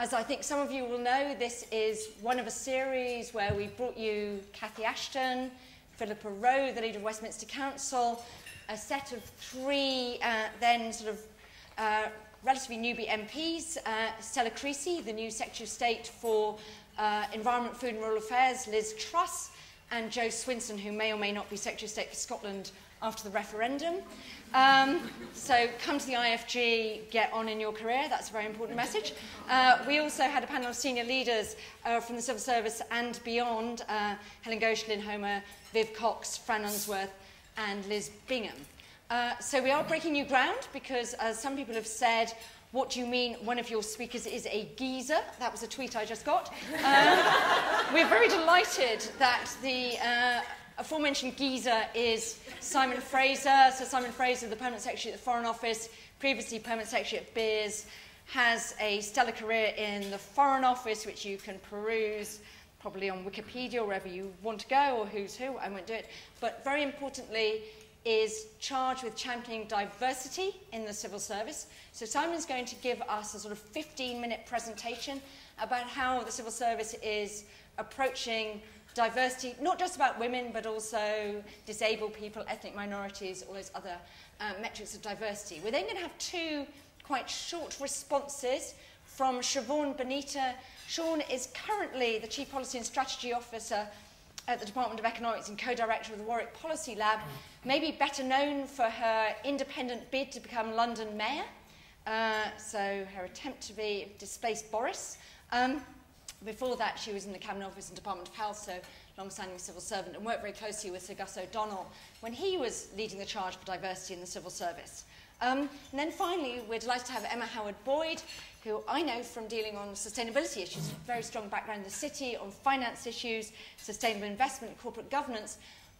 As I think some of you will know, this is one of a series where we brought you Cathy Ashton, Philippa Rowe, the leader of Westminster Council, a set of three then sort of relatively newbie MPs, Stella Creasy, the new Secretary of State for Environment, Food and Rural Affairs, Liz Truss, and Jo Swinson, who may or may not be Secretary of State for Scotland after the referendum. So come to the IFG, get on in your career. That's a very important message. We also had a panel of senior leaders from the civil service and beyond, Helen Ghosh, Lynn Homer, Viv Cox, Fran Unsworth, and Liz Bingham. So we are breaking new ground because, as some people have said, what do you mean one of your speakers is a geezer? That was a tweet I just got. We're very delighted that the aforementioned geezer is Simon Fraser. So Simon Fraser, the Permanent Secretary at the Foreign Office, previously Permanent Secretary at Beers, has a stellar career in the Foreign Office, which you can peruse probably on Wikipedia or wherever you want to go, or who's who, I won't do it. But very importantly, is charged with championing diversity in the civil service. So Simon's going to give us a sort of 15-minute presentation about how the civil service is approaching diversity, not just about women, but also disabled people, ethnic minorities, all those other metrics of diversity. We're then going to have two quite short responses from Siobhan Benita. Siobhan is currently the Chief Policy and Strategy Officer at the Department of Economics and co-director of the Warwick Policy Lab, maybe better known for her independent bid to become London Mayor, so her attempt to displace Boris. Before that, she was in the Cabinet Office and Department of Health, so long-standing civil servant, and worked very closely with Sir Gus O'Donnell when he was leading the charge for diversity in the civil service. And then finally, we're delighted to have Emma Howard-Boyd, who I know from dealing on sustainability issues, very strong background in the city, on finance issues, sustainable investment, corporate governance.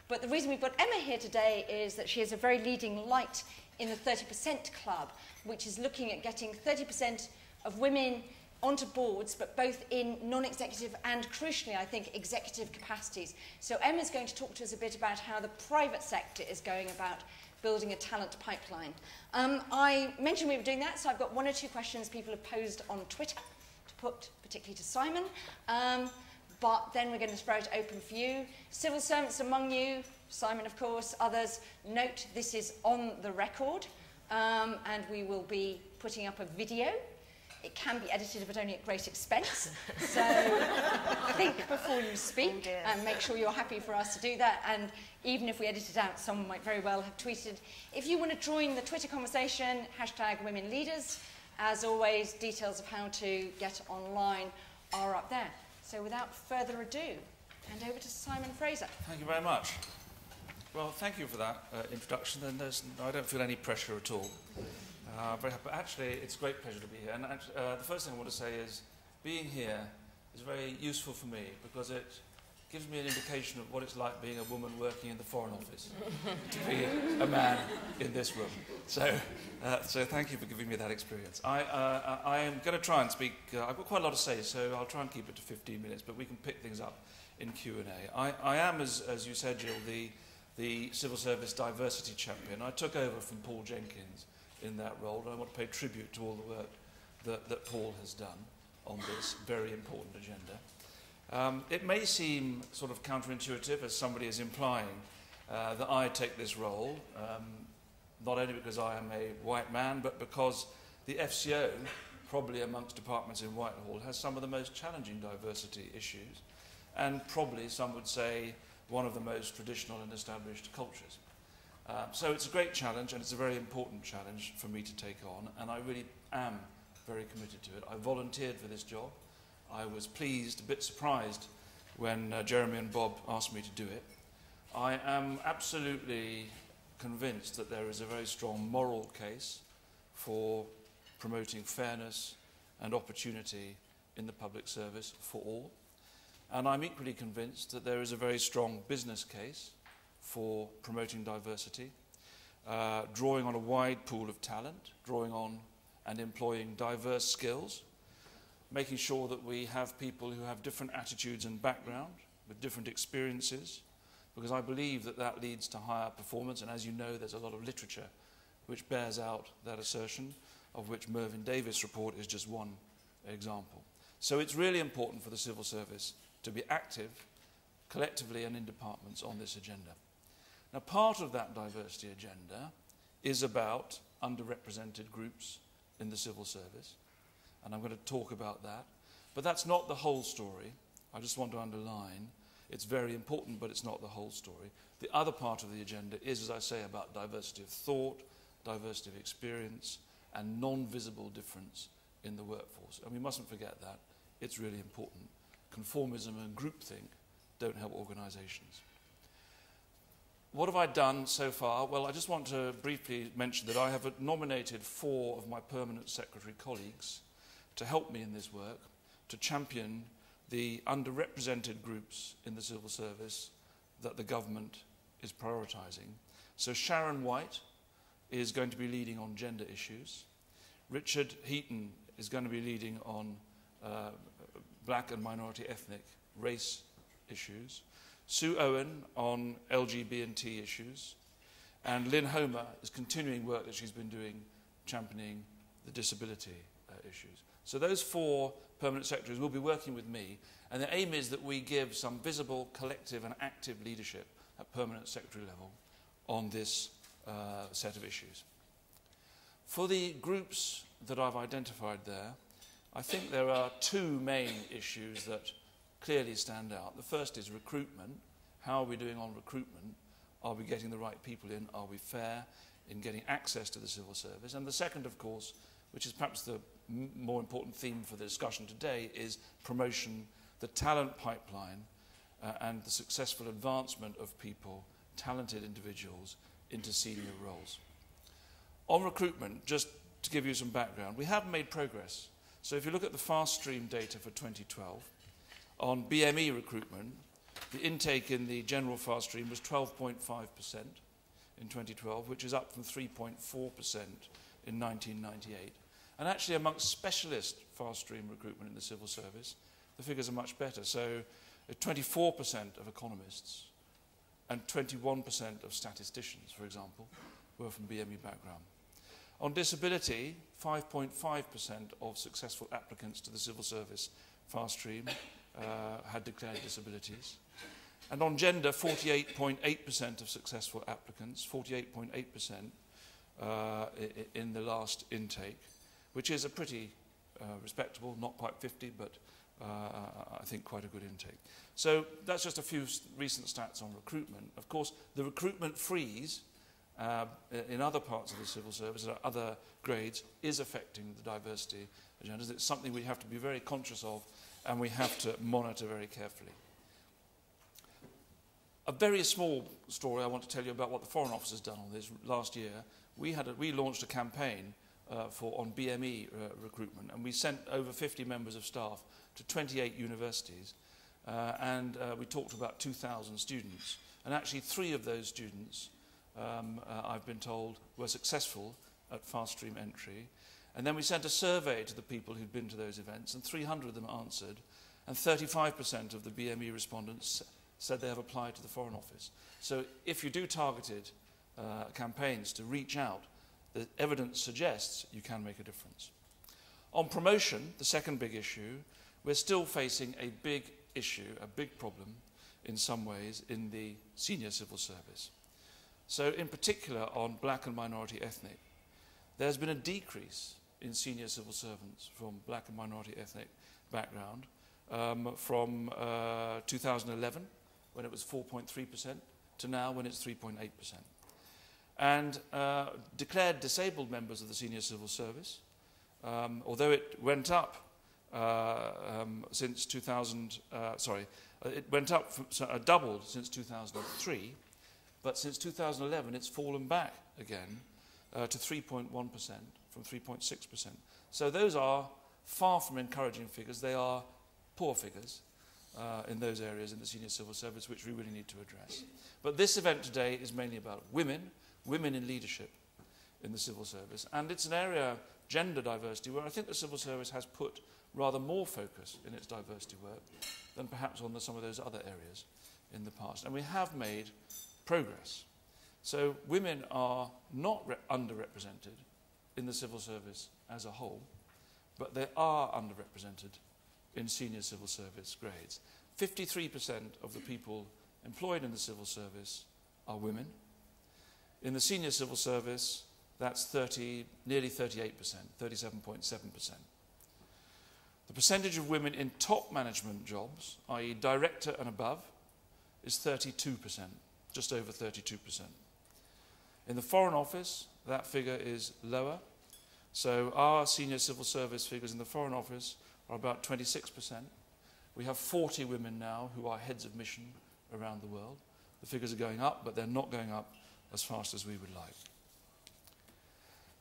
But the reason we've got Emma here today is that she is a very leading light in the 30% Club, which is looking at getting 30% of women onto boards, but both in non-executive and, crucially, I think, executive capacities. So Emma's going to talk to us a bit about how the private sector is going about building a talent pipeline. I mentioned we were doing that, so I've got one or two questions people have posed on Twitter to put particularly to Simon, but then we're going to throw it open for you. Civil servants among you, Simon of course, others, note this is on the record, and we will be putting up a video. It can be edited, but only at great expense. So think before you speak and make sure you're happy for us to do that. And even if we edit it out, someone might very well have tweeted. If you want to join the Twitter conversation, #WomenLeaders. As always, details of how to get online are up there. So without further ado, hand over to Simon Fraser. Thank you very much. Well, thank you for that introduction. And I don't feel any pressure at all. Very happy. Actually, it's a great pleasure to be here. And the first thing I want to say is being here is very useful for me because it gives me an indication of what it's like being a woman working in the Foreign Office, to be a man in this room. So thank you for giving me that experience. I am going to try and speak. I've got quite a lot to say, so I'll try and keep it to 15 minutes, but we can pick things up in Q&A. I am, as you said, Jill, the Civil Service Diversity Champion. I took over from Paul Jenkins in that role, and I want to pay tribute to all the work that Paul has done on this very important agenda. It may seem sort of counterintuitive, as somebody is implying, that I take this role, not only because I am a white man, but because the FCO, probably amongst departments in Whitehall, has some of the most challenging diversity issues, and probably, some would say, one of the most traditional and established cultures. So it's a great challenge, and it's a very important challenge for me to take on, and I really am very committed to it. I volunteered for this job. I was pleased, a bit surprised, when Jeremy and Bob asked me to do it. I am absolutely convinced that there is a very strong moral case for promoting fairness and opportunity in the public service for all. And I'm equally convinced that there is a very strong business case for promoting diversity, drawing on a wide pool of talent, drawing on and employing diverse skills, making sure that we have people who have different attitudes and background, with different experiences, because I believe that that leads to higher performance, and as you know, there's a lot of literature which bears out that assertion, of which Mervyn Davies' report is just one example. So it's really important for the civil service to be active, collectively and in departments, on this agenda. Now, part of that diversity agenda is about underrepresented groups in the civil service, and I'm going to talk about that. But that's not the whole story. I just want to underline it's very important, but it's not the whole story. The other part of the agenda is, as I say, about diversity of thought, diversity of experience, and non-visible difference in the workforce. And we mustn't forget that. It's really important. Conformism and groupthink don't help organisations. What have I done so far? Well, I just want to briefly mention that I have nominated 4 of my permanent secretary colleagues to help me in this work, to champion the underrepresented groups in the civil service that the government is prioritising. So Sharon White is going to be leading on gender issues. Richard Heaton is going to be leading on black and minority ethnic race issues. Sue Owen on LGBT issues. And Lynn Homer is continuing work that she's been doing championing the disability issues. So those 4 permanent secretaries will be working with me, and the aim is that we give some visible, collective and active leadership at permanent secretary level on this set of issues. For the groups that I've identified there, I think there are 2 main issues that clearly stand out. The first is recruitment. How are we doing on recruitment? Are we getting the right people in? Are we fair in getting access to the civil service? And the second, of course, which is perhaps the more important theme for the discussion today, is promotion, the talent pipeline, and the successful advancement of people, talented individuals, into senior roles. On recruitment, just to give you some background, we have made progress. So if you look at the fast stream data for 2012, on BME recruitment, the intake in the general fast stream was 12.5% in 2012, which is up from 3.4% in 1998. And actually amongst specialist fast stream recruitment in the civil service, the figures are much better. So 24% of economists and 21% of statisticians, for example, were from BME background. On disability, 5.5% of successful applicants to the civil service fast stream had declared disabilities. And on gender, 48.8% of successful applicants, 48.8% in the last intake, which is a pretty respectable, not quite 50, but I think quite a good intake. So that's just a few recent stats on recruitment. Of course, the recruitment freeze in other parts of the civil service, at other grades, is affecting the diversity agendas. It's something we have to be very conscious of and we have to monitor very carefully. A very small story I want to tell you about what the Foreign Office has done on this. Last year, we launched a campaign on BME recruitment, and we sent over 50 members of staff to 28 universities, and we talked to about 2,000 students. And actually 3 of those students, I've been told, were successful at fast stream entry. And then we sent a survey to the people who'd been to those events, and 300 of them answered, and 35% of the BME respondents said they have applied to the Foreign Office. So if you do targeted campaigns to reach out, the evidence suggests you can make a difference. On promotion, the second big issue, we're still facing a big issue, a big problem in some ways in the senior civil service. So in particular on black and minority ethnic, there's been a decrease in senior civil servants from black and minority ethnic background from 2011, when it was 4.3%, to now when it's 3.8%. And declared disabled members of the senior civil service, although it went up since 2000, it went up, doubled since 2003, but since 2011 it's fallen back again to 3.1% from 3.6%. So those are far from encouraging figures. They are poor figures in those areas in the senior civil service, which we really need to address. But this event today is mainly about women in leadership in the civil service. And it's an area, gender diversity, where I think the civil service has put rather more focus in its diversity work than perhaps on some of those other areas in the past. And we have made progress. So women are not underrepresented in the civil service as a whole, but they are underrepresented in senior civil service grades. 53% of the people employed in the civil service are women. In the senior civil service, that's nearly 38%, 37.7%. The percentage of women in top management jobs, i.e. director and above, is 32%, just over 32%. In the Foreign Office, that figure is lower. So our senior civil service figures in the Foreign Office are about 26%. We have 40 women now who are heads of mission around the world. The figures are going up, but they're not going up as fast as we would like.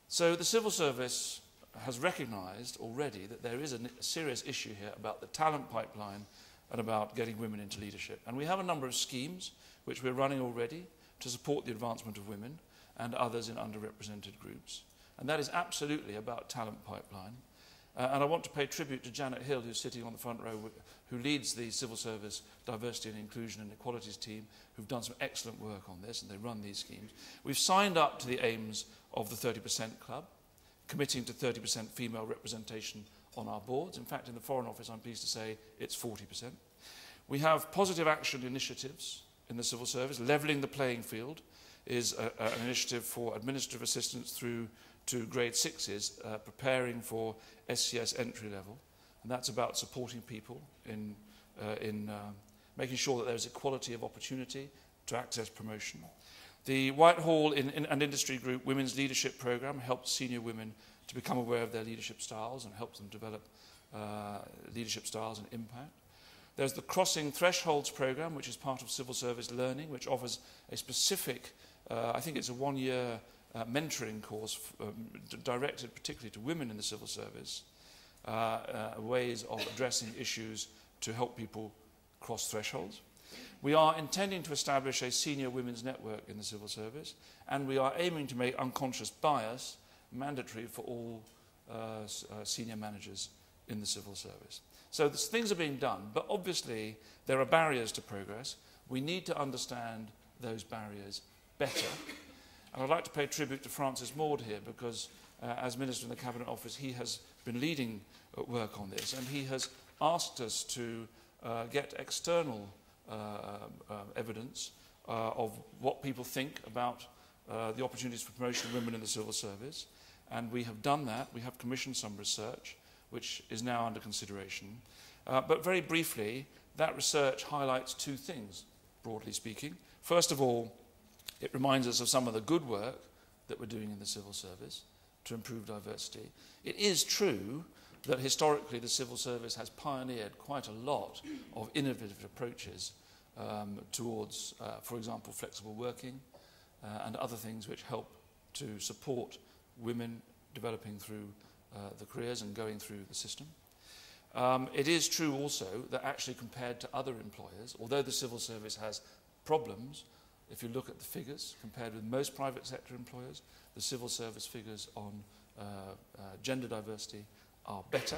So the civil service has recognised already that there is a serious issue here about the talent pipeline and about getting women into leadership. And we have a number of schemes which we're running already to support the advancement of women and others in underrepresented groups. And that is absolutely about talent pipeline. And I want to pay tribute to Janet Hill, who's sitting on the front row, who leads the Civil Service Diversity and Inclusion and Equalities team, who've done some excellent work on this, and they run these schemes. We've signed up to the aims of the 30% Club, committing to 30% female representation on our boards. In fact, in the Foreign Office, I'm pleased to say it's 40%. We have positive action initiatives in the civil service. Levelling the playing field is an initiative for administrative assistants through to grade 6s, preparing for SCS entry level. And that's about supporting people in making sure that there's equality of opportunity to access promotion. The Whitehall and Industry Group Women's Leadership Programme helps senior women to become aware of their leadership styles and helps them develop leadership styles and impact. There's the Crossing Thresholds Programme, which is part of civil service learning, which offers a specific, I think it's a one-year mentoring course directed particularly to women in the civil service, ways of addressing issues to help people cross thresholds. We are intending to establish a senior women's network in the civil service, and we are aiming to make unconscious bias mandatory for all senior managers in the civil service. So things are being done, but obviously there are barriers to progress. We need to understand those barriers better. And I'd like to pay tribute to Francis Maud here because as Minister in the Cabinet Office, he has been leading work on this, and he has asked us to get external evidence of what people think about the opportunities for promotion of women in the civil service. And we have done that. We have commissioned some research, which is now under consideration. But very briefly, that research highlights two things, broadly speaking. First of all, it reminds us of some of the good work that we're doing in the civil service to improve diversity. It is true that historically the civil service has pioneered quite a lot of innovative approaches towards, for example, flexible working and other things which help to support women developing through the careers and going through the system. It is true also that actually compared to other employers, although the civil service has problems, if you look at the figures compared with most private sector employers, the civil service figures on gender diversity are better.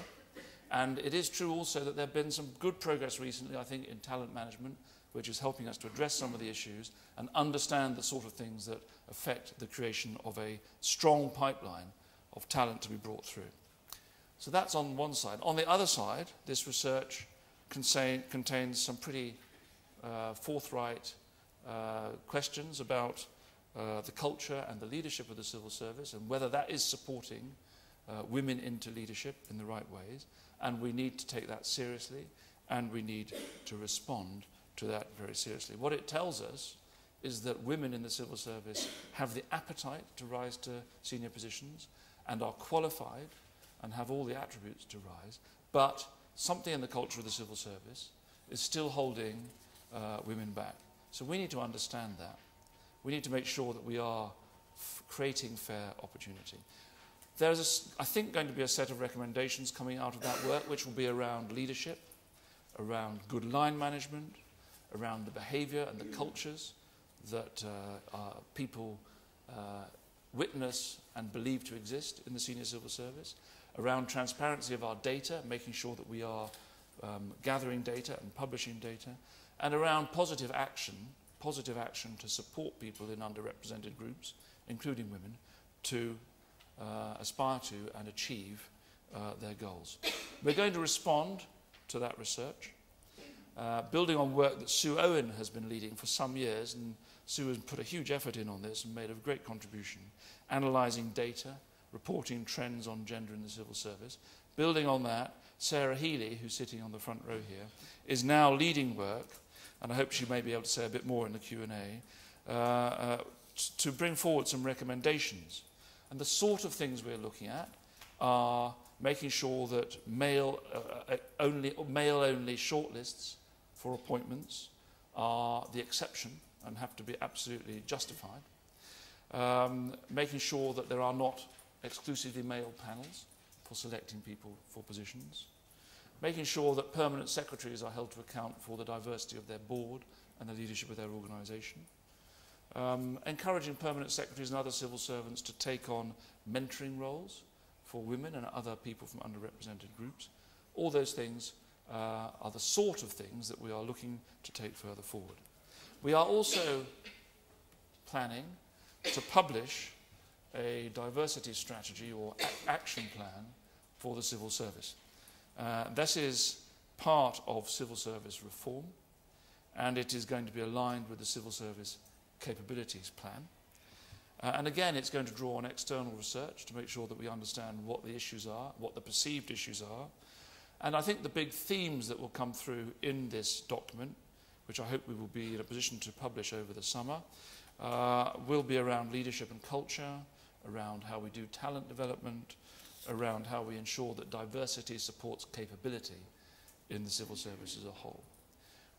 And it is true also that there have been some good progress recently, I think, in talent management, which is helping us to address some of the issues and understand the sort of things that affect the creation of a strong pipeline of talent to be brought through. So that's on one side. On the other side, this research contains some pretty forthright questions about the culture and the leadership of the civil service and whether that is supporting women into leadership in the right ways. And we need to take that seriously, and we need to respond to that very seriously. What it tells us is that women in the civil service have the appetite to rise to senior positions and are qualified and have all the attributes to rise, but something in the culture of the civil service is still holding women back. So we need to understand that. We need to make sure that we are creating fair opportunity. There's, I think, going to be a set of recommendations coming out of that work, which will be around leadership, around good line management, around the behaviour and the cultures that people witness and believe to exist in the senior civil service, around transparency of our data, making sure that we are gathering data and publishing data, and around positive action to support people in underrepresented groups, including women, to aspire to and achieve their goals. We're going to respond to that research, building on work that Sue Owen has been leading for some years, and Sue has put a huge effort in on this and made a great contribution, analysing data, reporting trends on gender in the civil service. Building on that, Sarah Healy, who's sitting on the front row here, is now leading work, and I hope she may be able to say a bit more in the Q&A, to bring forward some recommendations. And the sort of things we're looking at are making sure that male-only shortlists for appointments are the exception and have to be absolutely justified. Making sure that there are not exclusively male panels for selecting people for positions. Making sure that permanent secretaries are held to account for the diversity of their board and the leadership of their organisation. Encouraging permanent secretaries and other civil servants to take on mentoring roles for women and other people from underrepresented groups. All those things are the sort of things that we are looking to take further forward. We are also planning to publish a diversity strategy or action plan for the civil service. This is part of civil service reform, and it is going to be aligned with the civil service capabilities plan. And again, it's going to draw on external research to make sure that we understand what the issues are, what the perceived issues are. And I think the big themes that will come through in this document, which I hope we will be in a position to publish over the summer, will be around leadership and culture, around how we do talent development, around how we ensure that diversity supports capability in the civil service as a whole.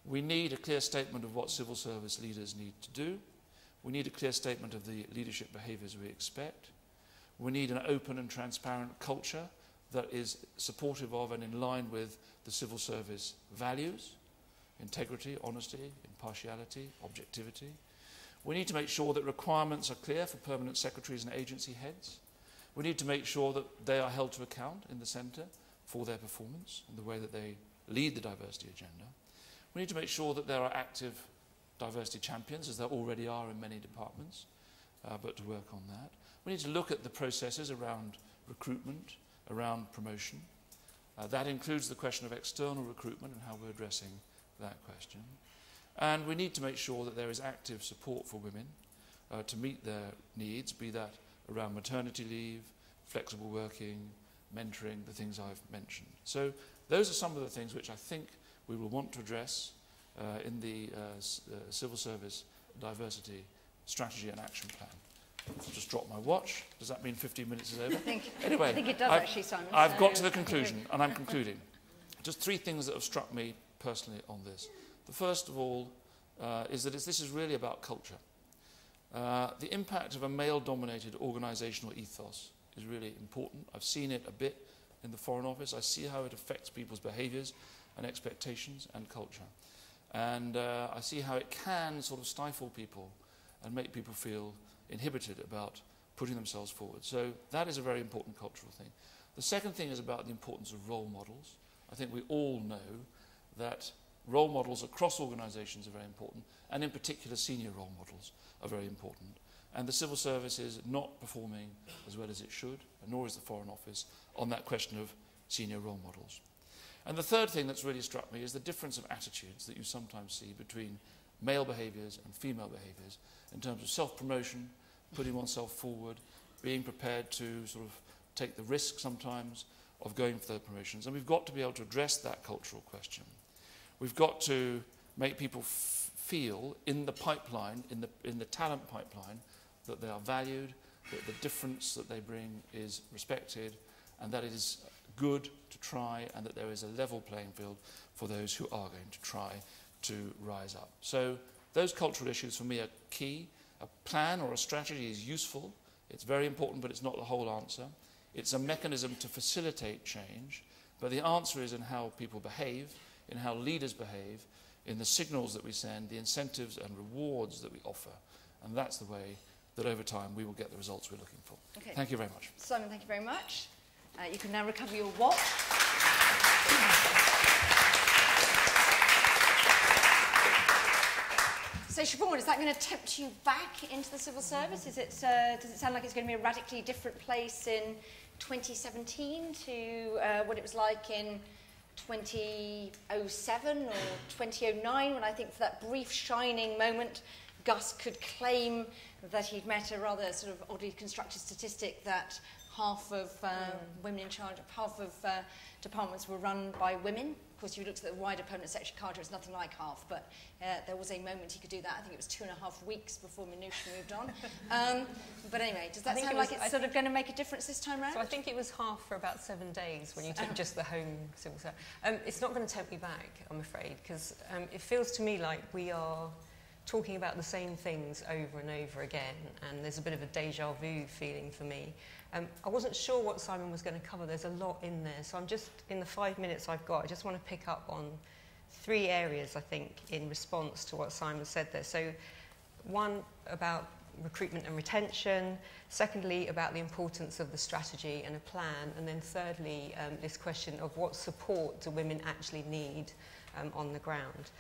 We need a clear statement of what civil service leaders need to do. We need a clear statement of the leadership behaviours we expect. We need an open and transparent culture that is supportive of and in line with the civil service values: integrity, honesty, impartiality, objectivity. We need to make sure that requirements are clear for permanent secretaries and agency heads. We need to make sure that they are held to account in the centre for their performance and the way that they lead the diversity agenda. We need to make sure that there are active diversity champions, as there already are in many departments, but to work on that. We need to look at the processes around recruitment, around promotion. That includes the question of external recruitment and how we're addressing that question. And we need to make sure that there is active support for women to meet their needs, be that around maternity leave, flexible working, mentoring, the things I've mentioned. So those are some of the things which I think we will want to address in the Civil Service Diversity Strategy and Action Plan. I've just dropped my watch. Does that mean 15 minutes is over? I think it does actually, Simon. I've got to the conclusion, and I'm concluding. Just three things that have struck me personally on this. The first of all is that this is really about culture. The impact of a male-dominated organisational ethos is really important. I've seen it a bit in the Foreign Office. I see how it affects people's behaviours and expectations and culture. And I see how it can sort of stifle people and make people feel inhibited about putting themselves forward. So that is a very important cultural thing. The second thing is about the importance of role models. I think we all know that role models across organisations are very important, and in particular senior role models are very important. And the civil service is not performing as well as it should, and nor is the Foreign Office, on that question of senior role models. And the third thing that's really struck me is the difference of attitudes that you sometimes see between male behaviours and female behaviours in terms of self-promotion, putting oneself forward, being prepared to sort of take the risk sometimes of going for those promotions. And we've got to be able to address that cultural question. We've got to make people feel in the pipeline, in the talent pipeline, that they are valued, that the difference that they bring is respected, and that it is good to try, and that there is a level playing field for those who are going to try to rise up. So those cultural issues for me are key. A plan or a strategy is useful. It's very important, but it's not the whole answer. It's a mechanism to facilitate change, but the answer is in how people behave, in how leaders behave, in the signals that we send, the incentives and rewards that we offer. And that's the way that over time we will get the results we're looking for. Okay. Thank you very much. Simon, thank you very much. You can now recover your watch. So Siobhan, is that going to tempt you back into the civil service? Does it sound like it's going to be a radically different place in 2017 to what it was like in 2007 or 2009, when I think for that brief shining moment, Gus could claim that he'd met a rather sort of oddly constructed statistic that half of women in charge of half of departments were run by women. Of course, if you looked at the wider permanent secretary cadre, it's nothing like half, but there was a moment he could do that. I think it was 2.5 weeks before Minouche moved on. But anyway, does that sound like it's sort of going to make a difference this time round? So I think it was half for about 7 days when you took just the home civil service. It's not going to tempt me back, I'm afraid, because it feels to me like we are talking about the same things over and over again, and there's a bit of a deja vu feeling for me. I wasn't sure what Simon was going to cover. There's a lot in there, so I'm just, in the 5 minutes I've got, I just want to pick up on 3 areas, I think, in response to what Simon said there. So, one, about recruitment and retention, secondly, about the importance of the strategy and a plan, and then thirdly, this question of what support do women actually need on the ground.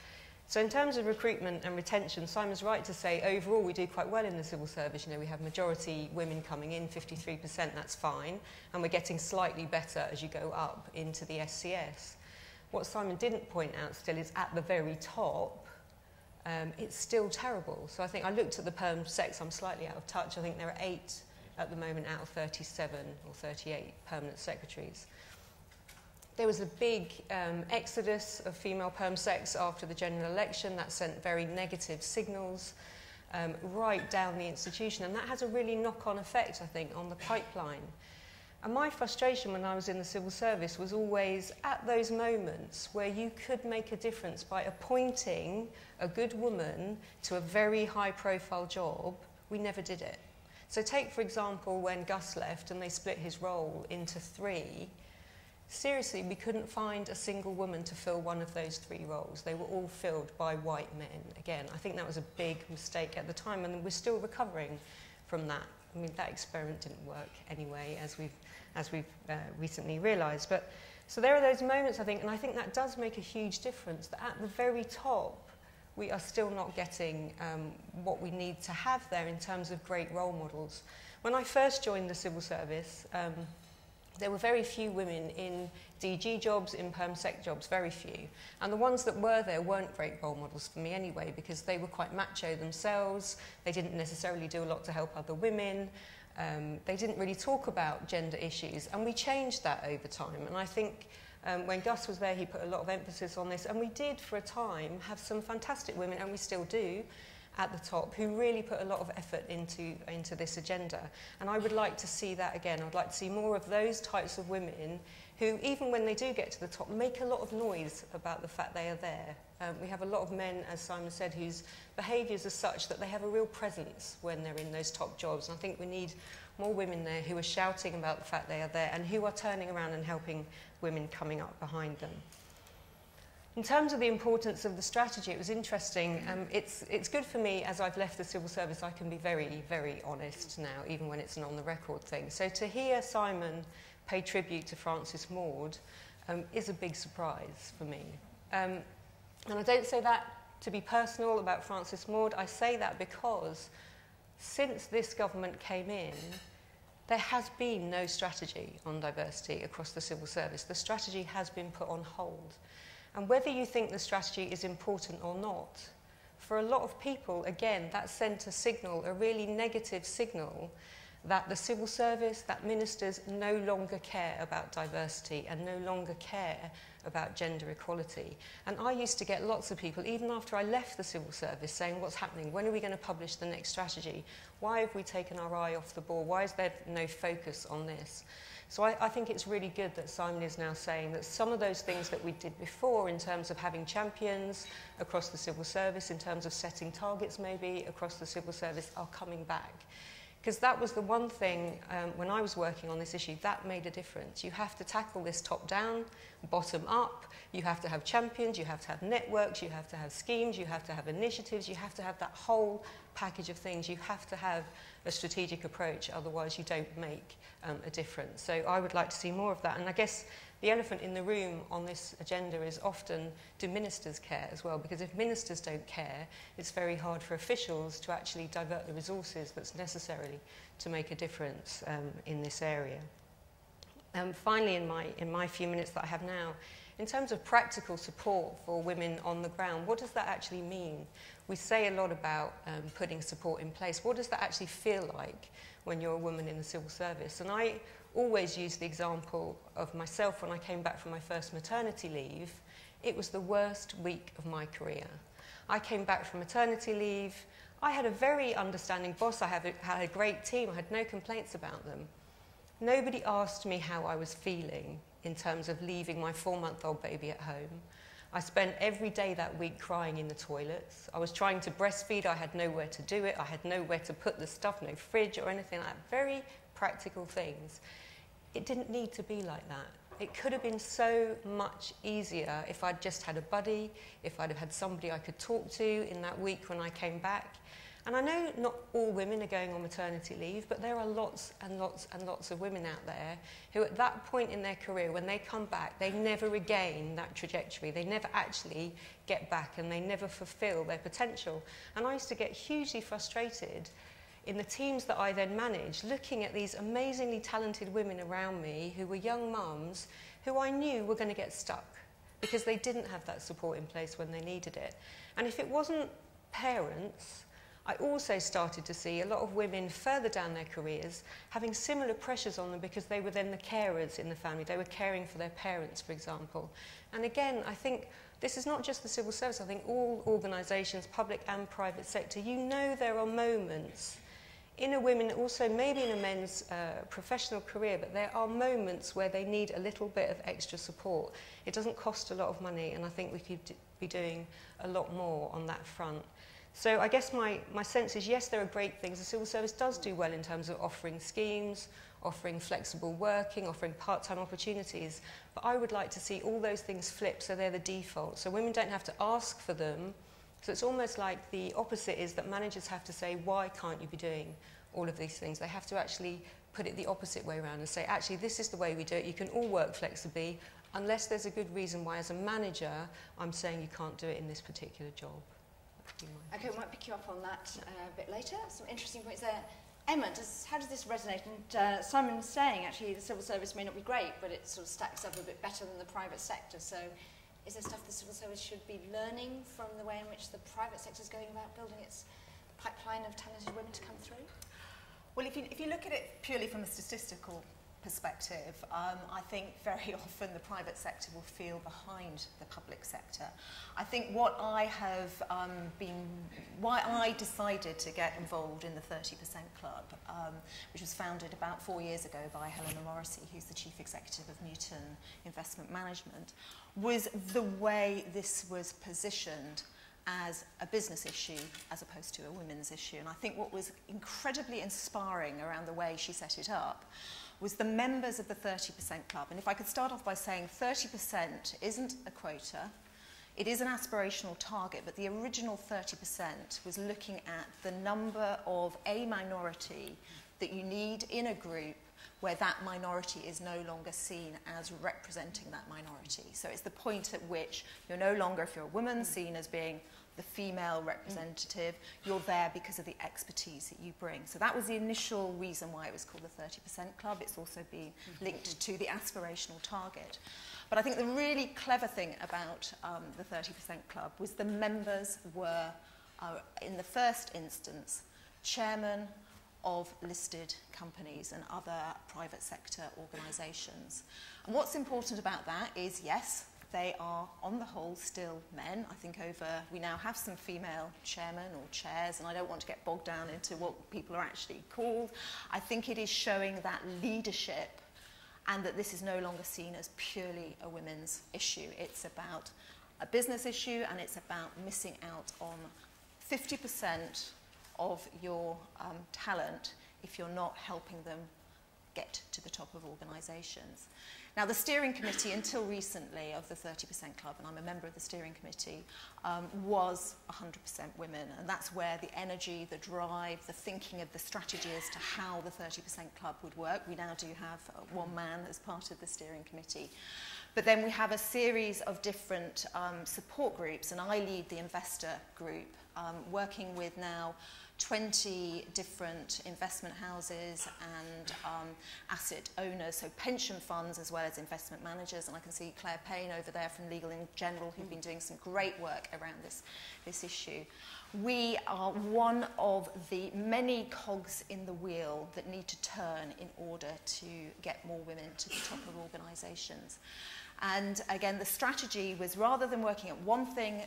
So in terms of recruitment and retention, Simon's right to say overall we do quite well in the civil service. You know, we have majority women coming in, 53%, that's fine, and we're getting slightly better as you go up into the SCS. What Simon didn't point out still is at the very top, it's still terrible. So I think I looked at the perm sex, I'm slightly out of touch. I think there are 8 at the moment out of 37 or 38 permanent secretaries. There was a big exodus of female perm secs after the general election. That sent very negative signals right down the institution, and that has a really knock-on effect, I think, on the pipeline. And my frustration when I was in the civil service was always at those moments where you could make a difference by appointing a good woman to a very high-profile job, we never did it. So take, for example, when Gus left and they split his role into 3, seriously, we couldn't find a single woman to fill one of those 3 roles. They were all filled by white men. Again, I think that was a big mistake at the time, and we're still recovering from that. I mean, that experiment didn't work anyway, as we've recently realised. But so there are those moments, I think, and I think that does make a huge difference, that at the very top, we are still not getting what we need to have there in terms of great role models. When I first joined the civil service, there were very few women in DG jobs, in perm sec jobs, very few. And the ones that were there weren't great role models for me anyway, because they were quite macho themselves. They didn't necessarily do a lot to help other women. They didn't really talk about gender issues. And we changed that over time. And I think when Gus was there, he put a lot of emphasis on this. And we did, for a time, have some fantastic women, and we still do, at the top, who really put a lot of effort into this agenda. And I would like to see that again. I'd like to see more of those types of women who, even when they do get to the top, make a lot of noise about the fact they are there. We have a lot of men, as Simon said, whose behaviours are such that they have a real presence when they're in those top jobs. And I think we need more women there who are shouting about the fact they are there and who are turning around and helping women coming up behind them. In terms of the importance of the strategy, it was interesting. It's good for me, as I've left the civil service, I can be very, very honest now, even when it's an on-the-record thing. So to hear Simon pay tribute to Frances Maude is a big surprise for me. And I don't say that to be personal about Frances Maude. I say that because since this government came in, there has been no strategy on diversity across the civil service. The strategy has been put on hold. And whether you think the strategy is important or not, for a lot of people, again, that sent a signal, a really negative signal, that the civil service, that ministers no longer care about diversity and no longer care about gender equality. And I used to get lots of people, even after I left the civil service, saying, what's happening? When are we going to publish the next strategy? Why have we taken our eye off the ball? Why is there no focus on this? So I think it's really good that Simon is now saying that some of those things that we did before in terms of having champions across the civil service, in terms of setting targets maybe across the civil service, are coming back. Because that was the one thing when I was working on this issue, that made a difference. You have to tackle this top down, bottom up, you have to have champions, you have to have networks, you have to have schemes, you have to have initiatives, you have to have that whole package of things. You have to have a strategic approach, otherwise you don't make a difference. So I would like to see more of that. And I guess the elephant in the room on this agenda is often, do ministers care as well? Because if ministers don't care, it's very hard for officials to actually divert the resources that's necessary to make a difference in this area. Finally, in my few minutes that I have now, in terms of practical support for women on the ground, what does that actually mean? We say a lot about putting support in place. What does that actually feel like when you're a woman in the civil service? And I always use the example of myself when I came back from my first maternity leave. It was the worst week of my career. I came back from maternity leave. I had a very understanding boss. I had a great team. I had no complaints about them. Nobody asked me how I was feeling in terms of leaving my 4-month-old baby at home. I spent every day that week crying in the toilets. I was trying to breastfeed. I had nowhere to do it. I had nowhere to put the stuff, no fridge or anything like that. Very practical things. It didn't need to be like that. It could have been so much easier if I'd just had a buddy, if I'd have had somebody I could talk to in that week when I came back. And I know not all women are going on maternity leave, but there are lots and lots and lots of women out there who at that point in their career, when they come back, they never regain that trajectory. They never actually get back and they never fulfill their potential. And I used to get hugely frustrated in the teams that I then managed, looking at these amazingly talented women around me who were young mums who I knew were going to get stuck because they didn't have that support in place when they needed it. And if it wasn't parents, I also started to see a lot of women further down their careers having similar pressures on them because they were then the carers in the family. They were caring for their parents, for example. And again, I think this is not just the civil service. I think all organisations, public and private sector, you know there are moments in a women, also maybe in a men's professional career, but there are moments where they need a little bit of extra support. It doesn't cost a lot of money, and I think we could be doing a lot more on that front. So I guess my sense is, yes, there are great things. The civil service does do well in terms of offering schemes, offering flexible working, offering part-time opportunities. But I would like to see all those things flip so they're the default. So women don't have to ask for them. So it's almost like the opposite is that managers have to say, why can't you be doing all of these things? They have to actually put it the opposite way around and say, actually, this is the way we do it. You can all work flexibly, unless there's a good reason why, as a manager, I'm saying you can't do it in this particular job. Okay, we might pick you up on that a bit later. Some interesting points there. Emma, how does this resonate? And Simon was saying, actually, the civil service may not be great, but it sort of stacks up a bit better than the private sector. So is there stuff the civil service should be learning from the way in which the private sector is going about building its pipeline of talented women to come through? Well, if you look at it purely from a statistical perspective, I think very often the private sector will feel behind the public sector. I think what I have why I decided to get involved in the 30% Club, which was founded about 4 years ago by Helena Morrissey, who's the Chief Executive of Newton Investment Management, was the way this was positioned as a business issue as opposed to a women's issue. And I think what was incredibly inspiring around the way she set it up was the members of the 30% Club. And if I could start off by saying 30% isn't a quota, it is an aspirational target, but the original 30% was looking at the number of a minority that you need in a group where that minority is no longer seen as representing that minority. So it's the point at which you're no longer, if you're a woman, seen as being the female representative. You're there because of the expertise that you bring. So that was the initial reason why it was called the 30% Club. It's also been linked to the aspirational target. But I think the really clever thing about the 30% Club was the members were, in the first instance, chairmen of listed companies and other private sector organisations. And what's important about that is, yes, they are, on the whole, still men. I think we now have some female chairmen or chairs, and I don't want to get bogged down into what people are actually called. I think it is showing that leadership and that this is no longer seen as purely a women's issue. It's about a business issue, and it's about missing out on 50% of your talent if you're not helping them get to the top of organisations. Now, the steering committee, until recently, of the 30% Club, and I'm a member of the steering committee, was 100% women. And that's where the energy, the drive, the thinking of the strategy as to how the 30% Club would work. We now do have one man as part of the steering committee. But then we have a series of different support groups, and I lead the investor group, working with now 20 different investment houses and asset owners, so pension funds as well as investment managers. And I can see Claire Payne over there from Legal in General, who've been doing some great work around this issue. We are one of the many cogs in the wheel that need to turn in order to get more women to the top of organisations. And again, the strategy was, rather than working at one thing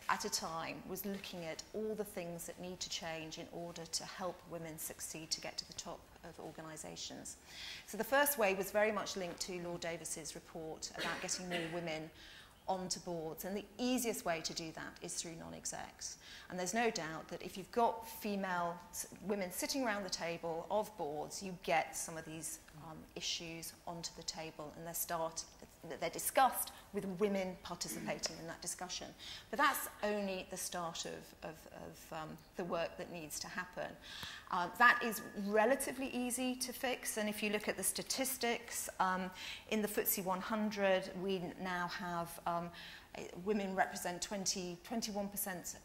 at a time, was looking at all the things that need to change in order to help women succeed to get to the top of organisations. So the first way was very much linked to Lord Davis's report about getting more women onto boards, and the easiest way to do that is through non-execs. And there's no doubt that if you've got women sitting around the table of boards, you get some of these issues onto the table, and they're discussed with women participating in that discussion. But that's only the start of the work that needs to happen. That is relatively easy to fix, and if you look at the statistics, in the FTSE 100, we now have women represent 21%,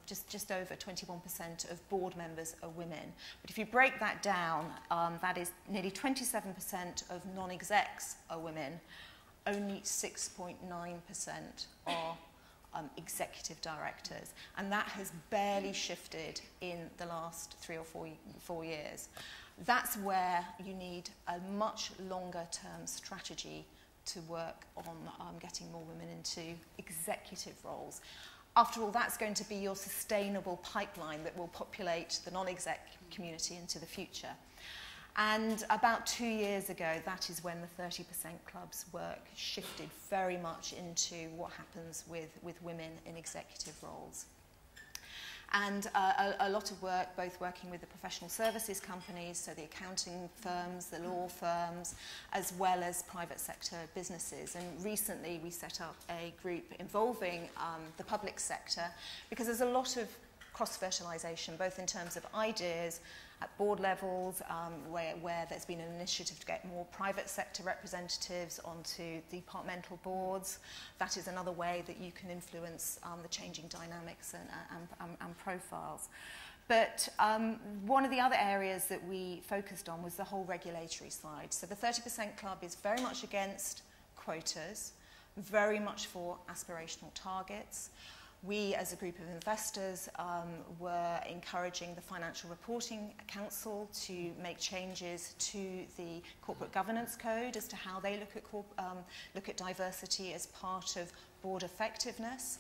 just over 21% of board members are women. But if you break that down, that is nearly 27% of non-execs are women, only 6.9% are executive directors, and that has barely shifted in the last 3 or 4 years. That's where you need a much longer term strategy to work on getting more women into executive roles. After all, that's going to be your sustainable pipeline that will populate the non-exec community into the future. And about 2 years ago, that is when the 30% Club's work shifted very much into what happens with women in executive roles. And a lot of work, both working with the professional services companies, so the accounting firms, the law firms, as well as private sector businesses. And recently we set up a group involving the public sector, because there's a lot of cross-fertilisation, both in terms of ideas at board levels, where there's been an initiative to get more private sector representatives onto departmental boards. That is another way that you can influence the changing dynamics and profiles. But one of the other areas that we focused on was the whole regulatory side. So the 30% Club is very much against quotas, very much for aspirational targets. We, as a group of investors, were encouraging the Financial Reporting Council to make changes to the Corporate Governance Code as to how they look at diversity as part of board effectiveness.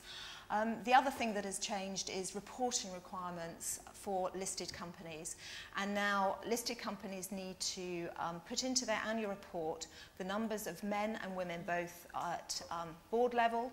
The other thing that has changed is reporting requirements for listed companies. And now listed companies need to put into their annual report the numbers of men and women both at board level,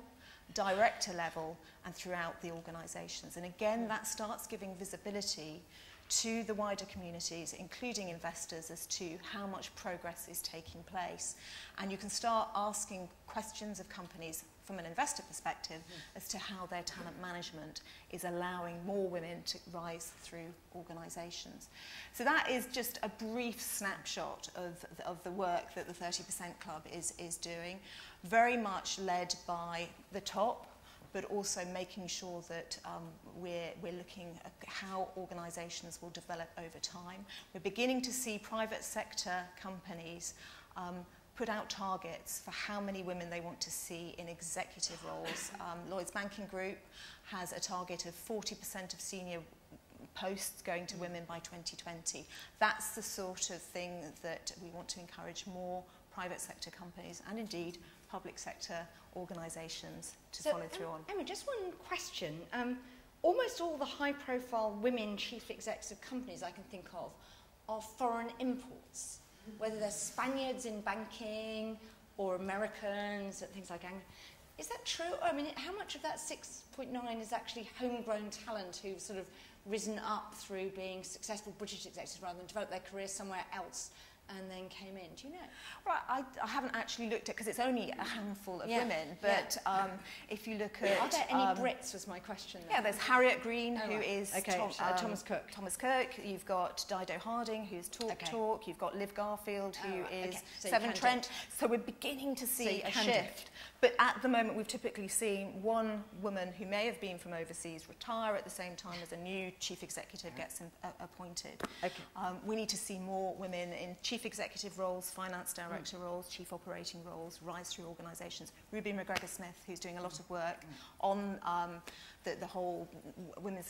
director level, and throughout the organisations. And again, that starts giving visibility to the wider communities, including investors, as to how much progress is taking place. And you can start asking questions of companies from an investor perspective as to how their talent management is allowing more women to rise through organisations. So that is just a brief snapshot of the work that the 30% Club is doing, very much led by the top, but also making sure that we're looking at how organisations will develop over time. We're beginning to see private sector companies put out targets for how many women they want to see in executive roles. Lloyds Banking Group has a target of 40% of senior posts going to women by 2020. That's the sort of thing that we want to encourage more private sector companies and indeed public sector organisations to follow through on. Emma, just one question. Almost all the high-profile women chief execs of companies I can think of are foreign imports, whether they're Spaniards in banking or Americans at things like Anglo. Is that true? I mean, how much of that 6.9 is actually homegrown talent who've sort of risen up through being successful British executives rather than developed their career somewhere else and then came in? Do you know? Right, I haven't actually looked at, because it's only a handful of women, but if you look at... Are there any Brits, was my question. Yeah, there's Harriet Green, who is Thomas Cook. Thomas Cook. You've got Dido Harding, who's Talk. You've got Liv Garfield, who is So Severn Trent. So we're beginning to see a shift. But at the moment, we've typically seen one woman who may have been from overseas retire at the same time as a new chief executive gets appointed. Okay. We need to see more women in chief executive roles, finance director roles, chief operating roles, rise through organisations. Ruby McGregor-Smith, who's doing a lot of work on the whole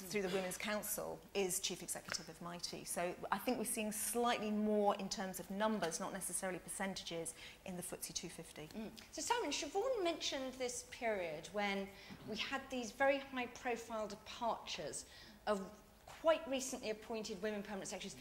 through the Women's Council, is chief executive of Mighty. So I think we're seeing slightly more in terms of numbers, not necessarily percentages, in the FTSE 250. So Simon, Siobhan mentioned this period when we had these very high-profile departures of quite recently appointed women permanent secretaries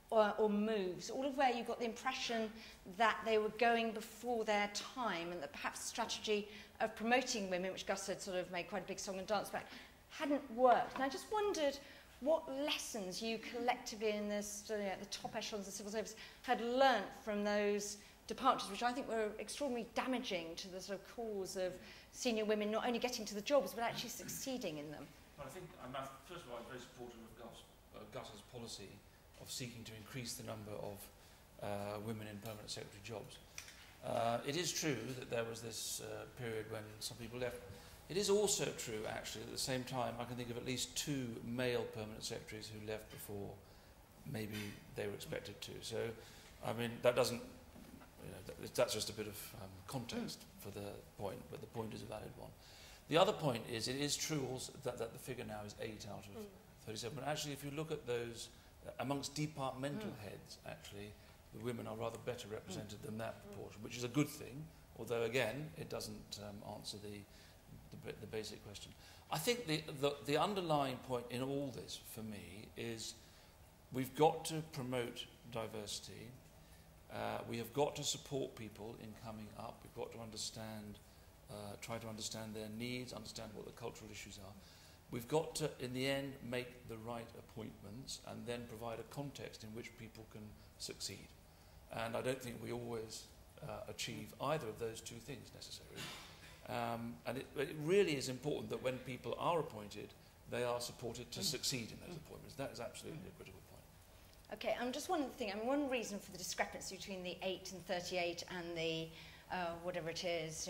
or moves, all of where you got the impression that they were going before their time and that perhaps the strategy of promoting women, which Gus had sort of made quite a big song and dance about, hadn't worked. And I just wondered what lessons you collectively in this, the top echelons of civil service had learnt from those departures, which I think were extraordinarily damaging to the sort of cause of senior women not only getting to the jobs but actually succeeding in them. Well, I think, first of all, I'm very supportive of Gus's policy of seeking to increase the number of women in permanent secretary jobs. It is true that there was this period when some people left. It is also true, actually, at the same time, I can think of at least 2 male permanent secretaries who left before maybe they were expected to. So, I mean, that doesn't, that's just a bit of context for the point, but the point is a valid one. The other point is, it is true also that the figure now is 8 out of 37. But actually, if you look at those, amongst departmental heads, actually, the women are rather better represented than that proportion, which is a good thing, although, again, it doesn't answer the basic question. I think the underlying point in all this, for me, is we've got to promote diversity. We have got to support people in coming up. We've got to understand, try to understand their needs, understand what the cultural issues are. We've got to, in the end, make the right appointments and then provide a context in which people can succeed. And I don't think we always achieve either of those 2 things necessarily. And it really is important that when people are appointed, they are supported to succeed in those appointments. That is absolutely a critical point. Okay, just one thing. One reason for the discrepancy between the 8 and 38 and the whatever it is,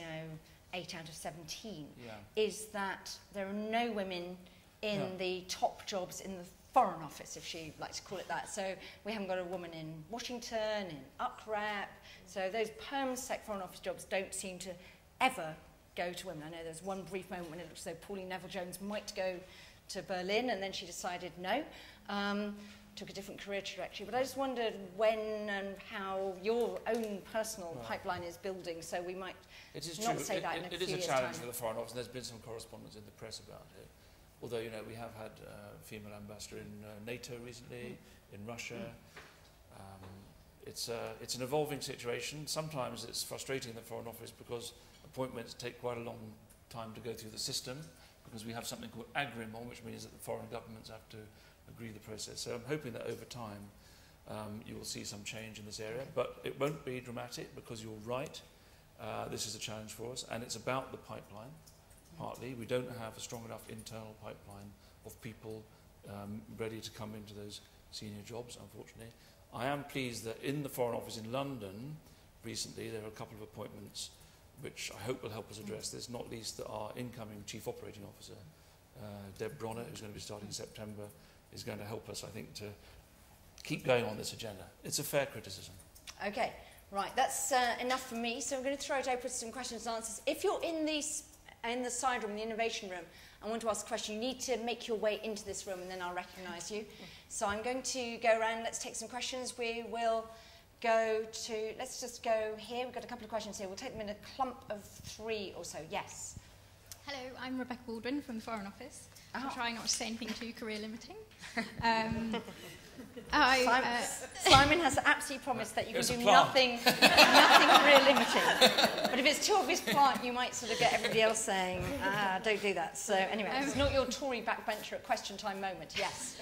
8 out of 17, is that there are no women in the top jobs in the Foreign Office, if she likes to call it that. So we haven't got a woman in Washington, in UPREP. So those perm-sec Foreign Office jobs don't seem to ever go to women. I know there's one brief moment when it looked as though Pauline Neville-Jones might go to Berlin, and then she decided no. Took a different career trajectory. But I just wondered when and how your own personal pipeline is building, so we might not say that in a few years' time. It is a challenge for the Foreign Office, and there's been some correspondence in the press about it. Although, we have had a female ambassador in NATO recently, in Russia. It's an evolving situation. Sometimes it's frustrating in the Foreign Office because appointments take quite a long time to go through the system, because we have something called agreement, which means that the foreign governments have to agree the process. So I'm hoping that over time you will see some change in this area, but it won't be dramatic, because you're right, this is a challenge for us, and it's about the pipeline, partly. We don't have a strong enough internal pipeline of people ready to come into those senior jobs, unfortunately. I am pleased that in the Foreign Office in London recently there are a couple of appointments which I hope will help us address this, not least that our incoming Chief Operating Officer, Deb Bronner, who's going to be starting in September, is going to help us, I think, to keep going on this agenda. It's a fair criticism. Okay, right, that's enough for me. So I'm going to throw it open to some questions and answers. If you're in the side room, the innovation room, and want to ask a question, you need to make your way into this room and then I'll recognise you. So I'm going to go around, let's take some questions. We will go to, let's just go here. We've got a couple of questions here. We'll take them in a clump of 3 or so. Yes. Hello, I'm Rebecca Baldwin from the Foreign Office. I'm trying not to say anything too career limiting. Simon has absolutely promised that you can do nothing career limiting. But if it's too obvious plant, you might sort of get everybody else saying, don't do that. So anyway, it's not your Tory backbencher at question time moment. Yes.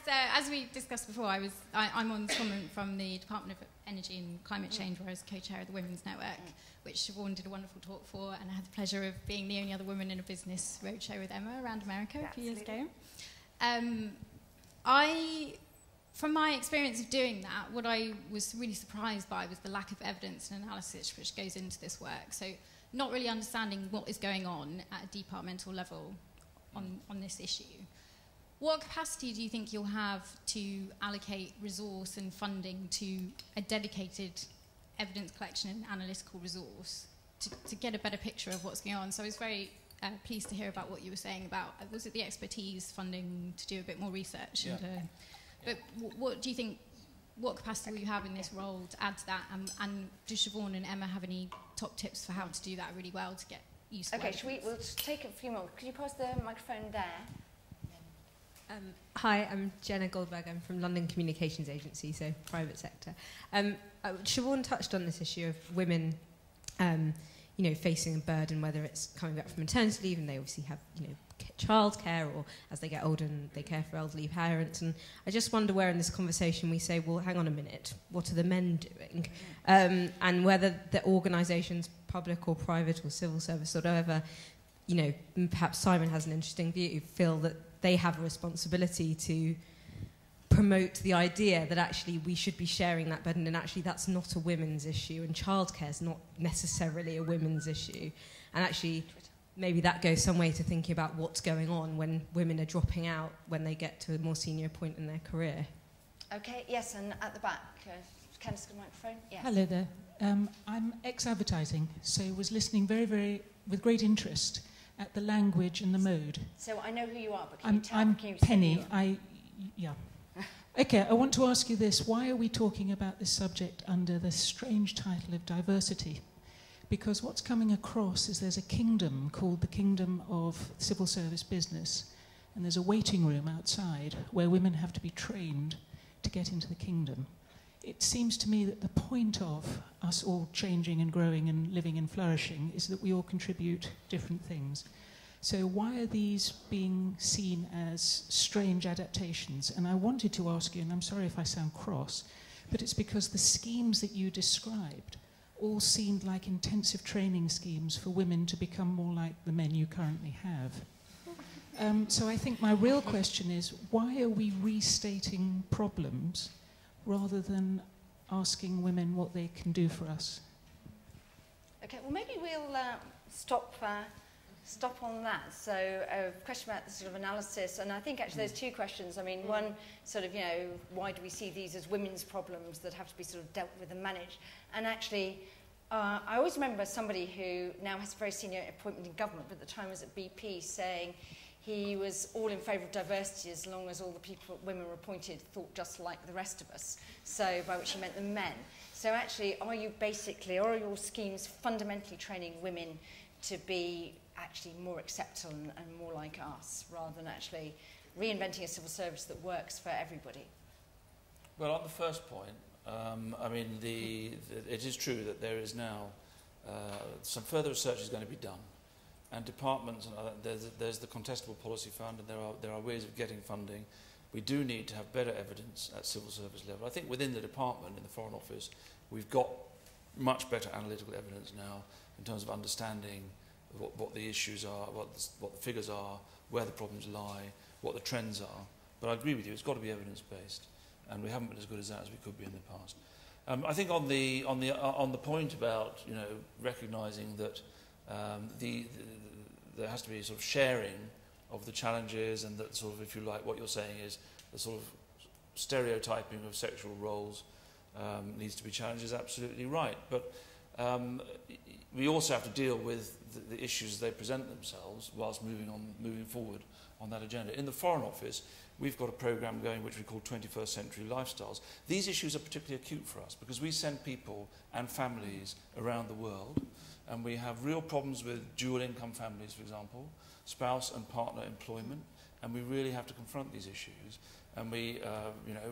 As we discussed before, I'm on comment from the Department of Energy and Climate Change, where I was co-chair of the Women's Network, which Siobhan did a wonderful talk for, and I had the pleasure of being the only other woman in a business roadshow with Emma around America a few years ago. From my experience of doing that, what I was really surprised by was the lack of evidence and analysis which goes into this work. So not really understanding what is going on at a departmental level on this issue. What capacity do you think you'll have to allocate resource and funding to a dedicated evidence collection and analytical resource to get a better picture of what's going on? So I was very pleased to hear about what you were saying about, was it the expertise funding to do a bit more research? Yeah. But what do you think, what capacity will you have in this role to add to that? And do Siobhan and Emma have any top tips for how to do that really well to get used to it? We'll just take a few more. Could you pass the microphone there? Hi, I'm Jenna Goldberg. I'm from London Communications Agency, so private sector. Siobhan touched on this issue of women, facing a burden, whether it's coming back from maternity leave and they obviously have, childcare, or as they get older and they care for elderly parents. And I just wonder where in this conversation we say, well, hang on a minute, what are the men doing? And whether the organisations, public or private or civil service or whatever, perhaps Simon has an interesting view, feel that they have a responsibility to promote the idea that actually we should be sharing that burden, and actually that's not a women's issue, and childcare is not necessarily a women's issue. And actually maybe that goes some way to thinking about what's going on when women are dropping out when they get to a more senior point in their career. Okay, yes, and at the back, Candice, got a microphone? Yes. Hello there. I'm ex-advertising, so was listening with great interest at the language and the mode. So I know who you are, but can you tell I'm can you Penny. Okay, I want to ask you this. Why are we talking about this subject under the strange title of diversity? Because what's coming across is there's a kingdom called the Kingdom of Civil Service Business, and there's a waiting room outside where women have to be trained to get into the kingdom. It seems to me that the point of us all changing and growing and living and flourishing is that we all contribute different things. So why are these being seen as strange adaptations? And I wanted to ask you, and I'm sorry if I sound cross, but it's because the schemes that you described all seemed like intensive training schemes for women to become more like the men you currently have. So I think my real question is, why are we restating problems rather than asking women what they can do for us? Okay, well maybe we'll stop on that. So a question about the sort of analysis, and I think actually there's two questions. I mean, one sort of, why do we see these as women's problems that have to be sort of dealt with and managed? And actually, I always remember somebody who now has a very senior appointment in government, but at the time was at BP, saying he was all in favour of diversity as long as all the people women were appointed thought just like the rest of us. So by which he meant the men. So actually, are your schemes fundamentally training women to be actually more acceptable and more like us, rather than actually reinventing a civil service that works for everybody? Well, on the first point, it is true that there is now some further research is going to be done, and departments and there's the contestable policy fund, and there are ways of getting funding. We do need to have better evidence at civil service level. I think within the department, in the Foreign Office, we've got much better analytical evidence now in terms of understanding what the issues are, what the figures are, where the problems lie, what the trends are. But I agree with you, it's got to be evidence-based, and we haven't been as good as that as we could be in the past. I think on the point about recognising that there has to be sort of sharing of the challenges, and that sort of, if you like, what you're saying is the sort of stereotyping of sexual roles needs to be challenged, is absolutely right. But we also have to deal with the issues as they present themselves whilst moving forward on that agenda. In the Foreign Office, we've got a programme going which we call 21st Century Lifestyles. These issues are particularly acute for us because we send people and families around the world, and we have real problems with dual income families, for example, spouse and partner employment, and we really have to confront these issues. And we,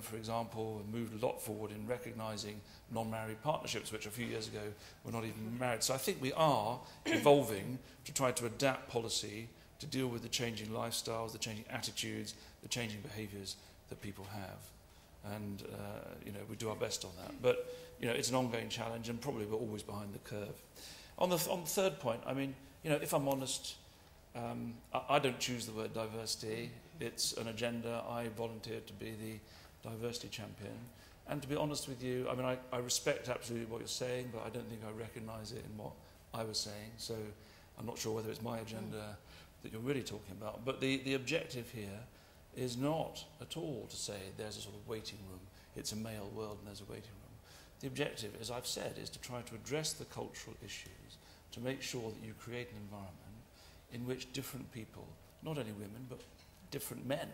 for example, moved a lot forward in recognising non-married partnerships, which a few years ago were not even married. So I think we are evolving to try to adapt policy to deal with the changing lifestyles, the changing attitudes, the changing behaviours that people have. And, we do our best on that. But, it's an ongoing challenge, and probably we're always behind the curve. On the third point, if I'm honest, I don't choose the word diversity. It's an agenda. I volunteered to be the diversity champion. And to be honest with you, I respect absolutely what you're saying, but I don't think I recognise it in what I was saying, so I'm not sure whether it's my agenda that you're really talking about, but the objective here is not at all to say there's a sort of waiting room, it's a male world and there's a waiting room. The objective, as I've said, is to try to address the cultural issues, to make sure that you create an environment in which different people, not only women, but different men,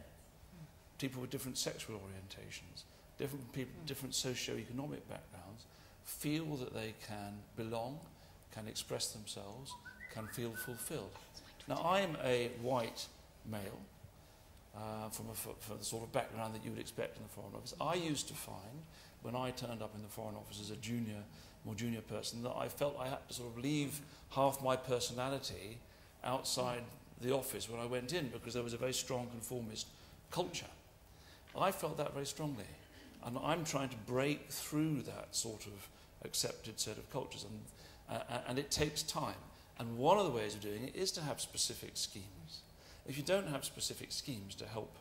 people with different sexual orientations, different people, different socio-economic backgrounds, feel that they can belong, can express themselves, can feel fulfilled. Now, I'm a white male from the sort of background that you would expect in the Foreign Office. I used to find, when I turned up in the Foreign Office as a more junior person, that I felt I had to sort of leave half my personality outside the office when I went in, because there was a very strong conformist culture. I felt that very strongly, and I'm trying to break through that sort of accepted set of cultures, and it takes time. And one of the ways of doing it is to have specific schemes. If you don't have specific schemes to help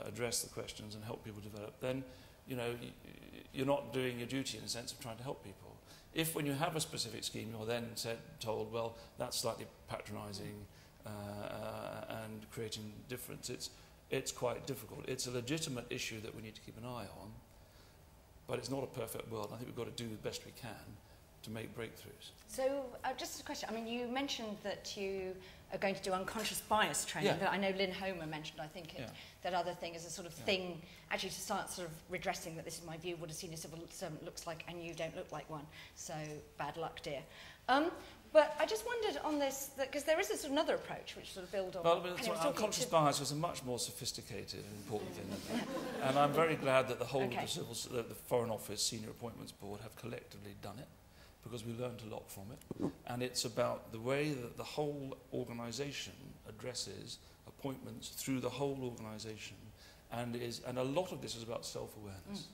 address the questions and help people develop, then you're not doing your duty in the sense of trying to help people. If when you have a specific scheme, you're then told, well, that's slightly patronising and creating difference, it's quite difficult. It's a legitimate issue that we need to keep an eye on, but it's not a perfect world. I think we've got to do the best we can to make breakthroughs. So, just a question. I mean, you mentioned that you are going to do unconscious bias training. Yeah. That I know Lynn Homer mentioned, I think, that other thing is a sort of thing, actually to start sort of redressing that this is my view, what a senior civil servant looks like, and you don't look like one. So, bad luck, dear. But I just wondered on this, because there is another approach which sort of builds on... Well, unconscious bias is a much more sophisticated and important thing, isn't it? And I'm very glad that the whole of the Foreign Office Senior Appointments Board have collectively done it, because we learned a lot from it. And it's about the way that the whole organisation addresses appointments through the whole organisation, and a lot of this is about self-awareness.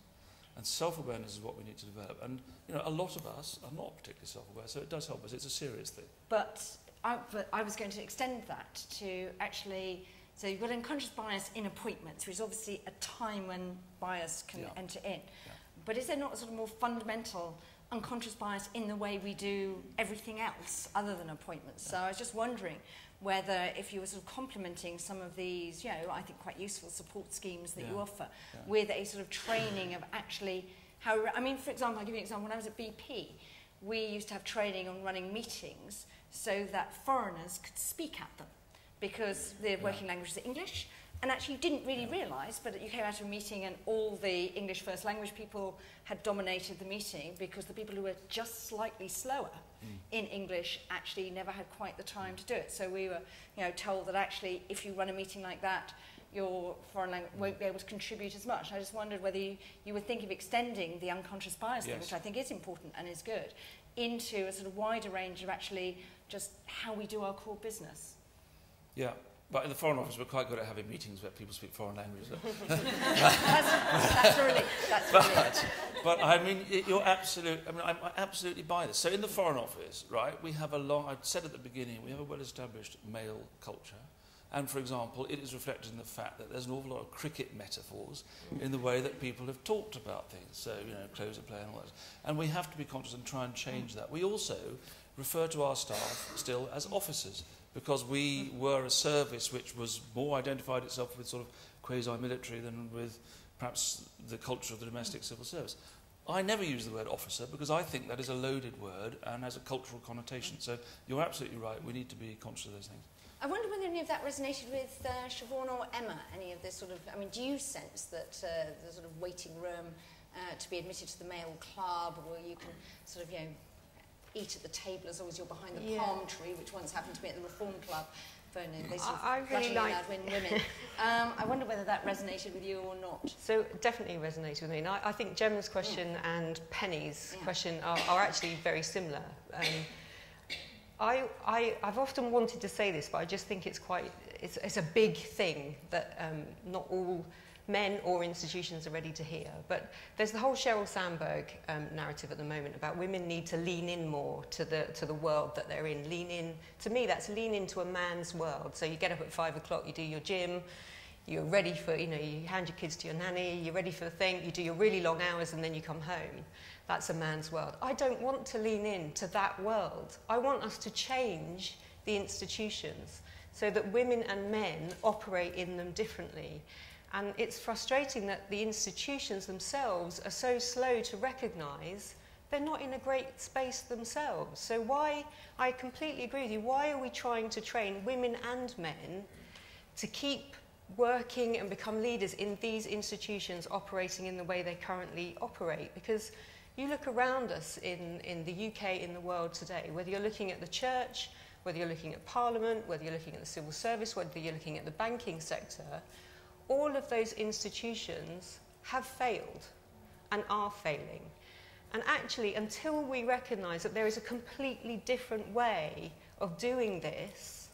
And self-awareness is what we need to develop. And a lot of us are not particularly self-aware, so it does help us. It's a serious thing. But I was going to extend that to actually... So you've got unconscious bias in appointments, which is obviously a time when bias can enter in. Yeah. But is there not a sort of more fundamental unconscious bias in the way we do everything else other than appointments? So I was just wondering whether, if you were sort of complementing some of these, I think quite useful support schemes that you offer, with a sort of training of actually how... I mean, for example, I'll give you an example. When I was at BP, we used to have training on running meetings so that foreigners could speak at them, because their working language is English. And actually, you didn't really realise, but you came out of a meeting and all the English first language people had dominated the meeting, because the people who were just slightly slower in English actually never had quite the time to do it. So we were, told that actually, if you run a meeting like that, your foreign language won't be able to contribute as much. I just wondered whether you would think of extending the unconscious bias thing, which I think is important and is good, into a sort of wider range of actually just how we do our core business. Yeah. But in the Foreign Office, we're quite good at having meetings where people speak foreign languages. That's a relief. That's a relief. But I mean, I absolutely buy this. So in the Foreign Office, right, we have I said at the beginning, we have a well-established male culture. And for example, it is reflected in the fact that there's an awful lot of cricket metaphors in the way that people have talked about things. So, close of play and all that. And we have to be conscious and try and change that. We also refer to our staff still as officers, because we were a service which was more identified itself with sort of quasi-military than with perhaps the culture of the domestic civil service. I never use the word officer because I think that is a loaded word and has a cultural connotation. So you're absolutely right, we need to be conscious of those things. I wonder whether any of that resonated with Siobhan or Emma, any of this sort of... I mean, do you sense that the sort of waiting room to be admitted to the male club, where you can sort of, eat at the table as long as you're behind the palm tree, which once happened to be at the Reform Club. They sort of I really like women. I wonder whether that resonated with you or not. So definitely resonated with me. And I think Gemma's question and Penny's question are actually very similar. I've often wanted to say this, but I just think it's a big thing that not all men or institutions are ready to hear. But there's the whole Sheryl Sandberg narrative at the moment about women need to lean in more to the world that they're in. Lean in. To me, that's lean into a man's world. So you get up at 5 o'clock, you do your gym, you're ready for, you hand your kids to your nanny, you're ready for the thing, you do your really long hours and then you come home. that's a man's world. I don't want to lean into that world. I want us to change the institutions so that women and men operate in them differently. And it's frustrating that the institutions themselves are so slow to recognise they're not in a great space themselves. So why, I completely agree with you, why are we trying to train women and men to keep working and become leaders in these institutions operating in the way they currently operate? Because you look around us in the UK, in the world today, whether you're looking at the church, whether you're looking at Parliament, whether you're looking at the civil service, whether you're looking at the banking sector, all of those institutions have failed and are failing. And actually, until we recognise that there is a completely different way of doing this,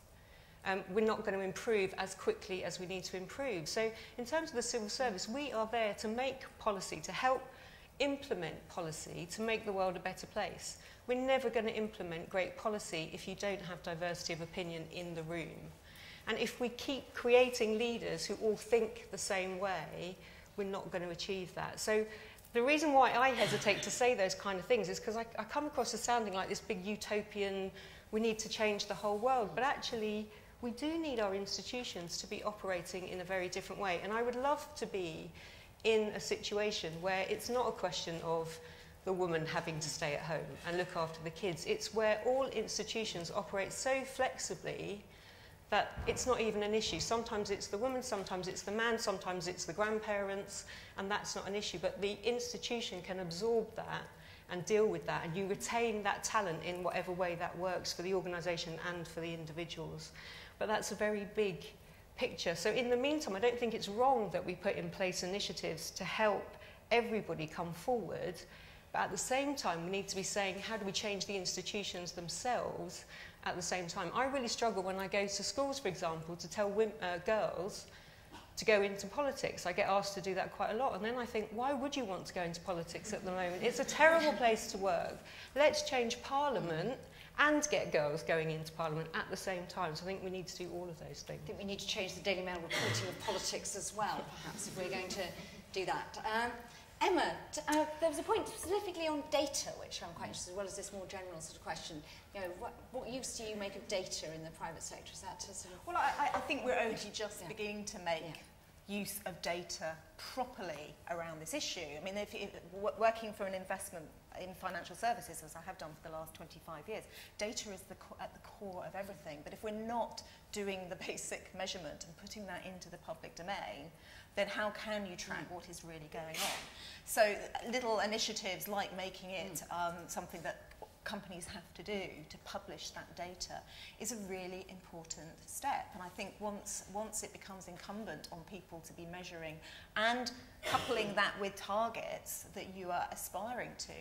we're not going to improve as quickly as we need to improve. So in terms of the civil service, we are there to make policy, to help implement policy, to make the world a better place. We're never going to implement great policy if you don't have diversity of opinion in the room. And if we keep creating leaders who all think the same way, we're not going to achieve that. So the reason why I hesitate to say those kind of things is because I come across as sounding like this big utopian, we need to change the whole world. But actually, we do need our institutions to be operating in a very different way. And I would love to be in a situation where it's not a question of the woman having to stay at home and look after the kids. It's where all institutions operate so flexibly that it's not even an issue. Sometimes it's the woman, sometimes it's the man, sometimes it's the grandparents, and that's not an issue. But the institution can absorb that and deal with that, and you retain that talent in whatever way that works for the organisation and for the individuals. But that's a very big picture. So in the meantime, I don't think it's wrong that we put in place initiatives to help everybody come forward. But at the same time, we need to be saying, how do we change the institutions themselves at the same time? I really struggle when I go to schools, for example, to tell girls to go into politics. I get asked to do that quite a lot. And then I think, why would you want to go into politics at the moment? It's a terrible place to work. Let's change Parliament and get girls going into Parliament at the same time. So I think we need to do all of those things. I think we need to change the Daily Mail reporting of politics as well, perhaps, if we're going to do that. Emma, there was a point specifically on data, which I'm quite interested in, as well as this more general sort of question. You know, what use do you make of data in the private sector? Is that to sort of... Well, I think we're only just beginning to make use of data properly around this issue. I mean, if working for an investment in financial services, as I have done for the last 25 years, data is at the core of everything. But if we're not doing the basic measurement and putting that into the public domain, then how can you track what is really going on? So little initiatives like making it something that companies have to do to publish that data is a really important step. And I think once it becomes incumbent on people to be measuring and coupling that with targets that you are aspiring to,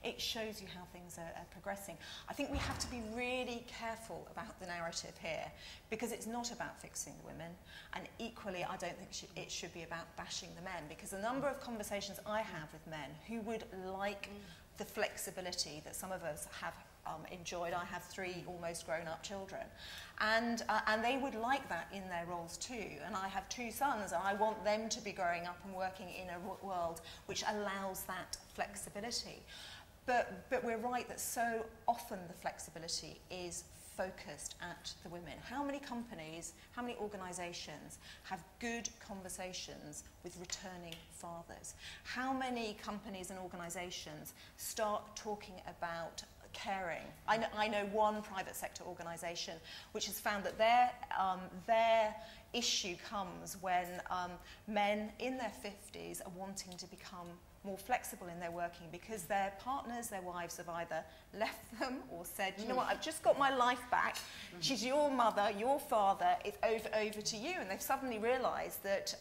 it shows you how things are progressing. I think we have to be really careful about the narrative here, because it's not about fixing the women, and equally I don't think it should be about bashing the men, because the number of conversations I have with men who would like the flexibility that some of us have enjoyed. I have 3 almost grown-up children, and they would like that in their roles too. And I have 2 sons, and I want them to be growing up and working in a world which allows that flexibility. But we're right that so often the flexibility is focused at the women. How many companies, how many organisations have good conversations with returning fathers? How many companies and organisations start talking about caring? I know one private sector organisation which has found that their issue comes when men in their 50s are wanting to become more flexible in their working because their partners, their wives have either left them or said, you know what, I've just got my life back. She's your mother, your father, it's over to you. And they've suddenly realised that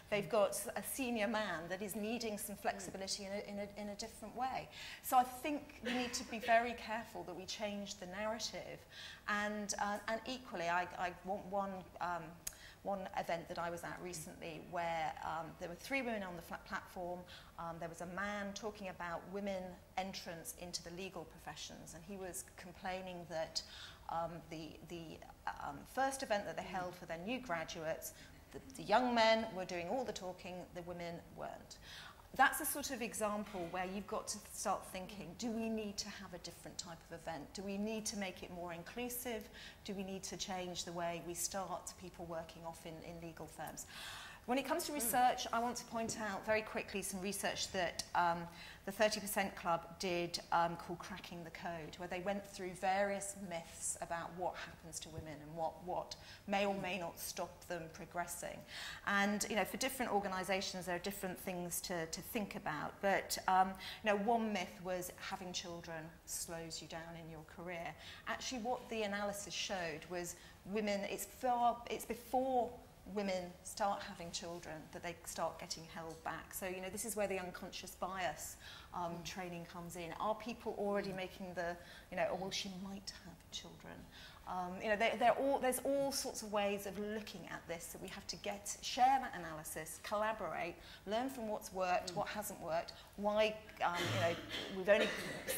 they've got a senior man that is needing some flexibility in a different way. So I think we need to be very careful that we change the narrative. And equally, I want one event that I was at recently where there were 3 women on the platform. There was a man talking about women entrance into the legal professions, and he was complaining that the first event that they held for their new graduates, the young men were doing all the talking, the women weren't. that's a sort of example where you've got to start thinking, do we need to have a different type of event? Do we need to make it more inclusive? Do we need to change the way we start people working off in legal firms? When it comes to research, I want to point out very quickly some research that the 30% Club did called Cracking the Code, where they went through various myths about what happens to women and what may or may not stop them progressing. And, you know, for different organisations, there are different things to think about. But, you know, one myth was having children slows you down in your career. Actually, what the analysis showed was women, it's before women start having children that they start getting held back. So, you know, this is where the unconscious bias training comes in. Are people already making the, you know, oh, well, she might have children. You know, there's all sorts of ways of looking at this that we have to share that analysis, collaborate, learn from what's worked, what hasn't worked, why, you know, we've only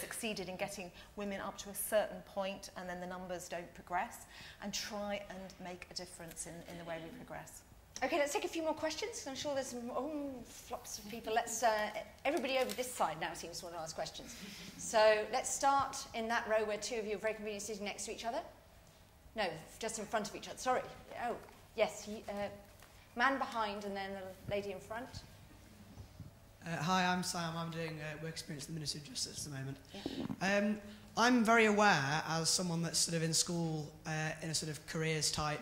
succeeded in getting women up to a certain point and then the numbers don't progress, and try and make a difference in the way we progress. Okay, let's take a few more questions. I'm sure there's some flops of people. Let's everybody over this side now seems to want to ask questions. So let's start in that row where two of you are very conveniently sitting next to each other. No, just in front of each other. Sorry. Oh, yes. Man behind and then the lady in front. Hi, I'm Sam. I'm doing work experience at the Ministry of Justice at the moment. Yeah. I'm very aware, as someone that's sort of in school in a sort of careers type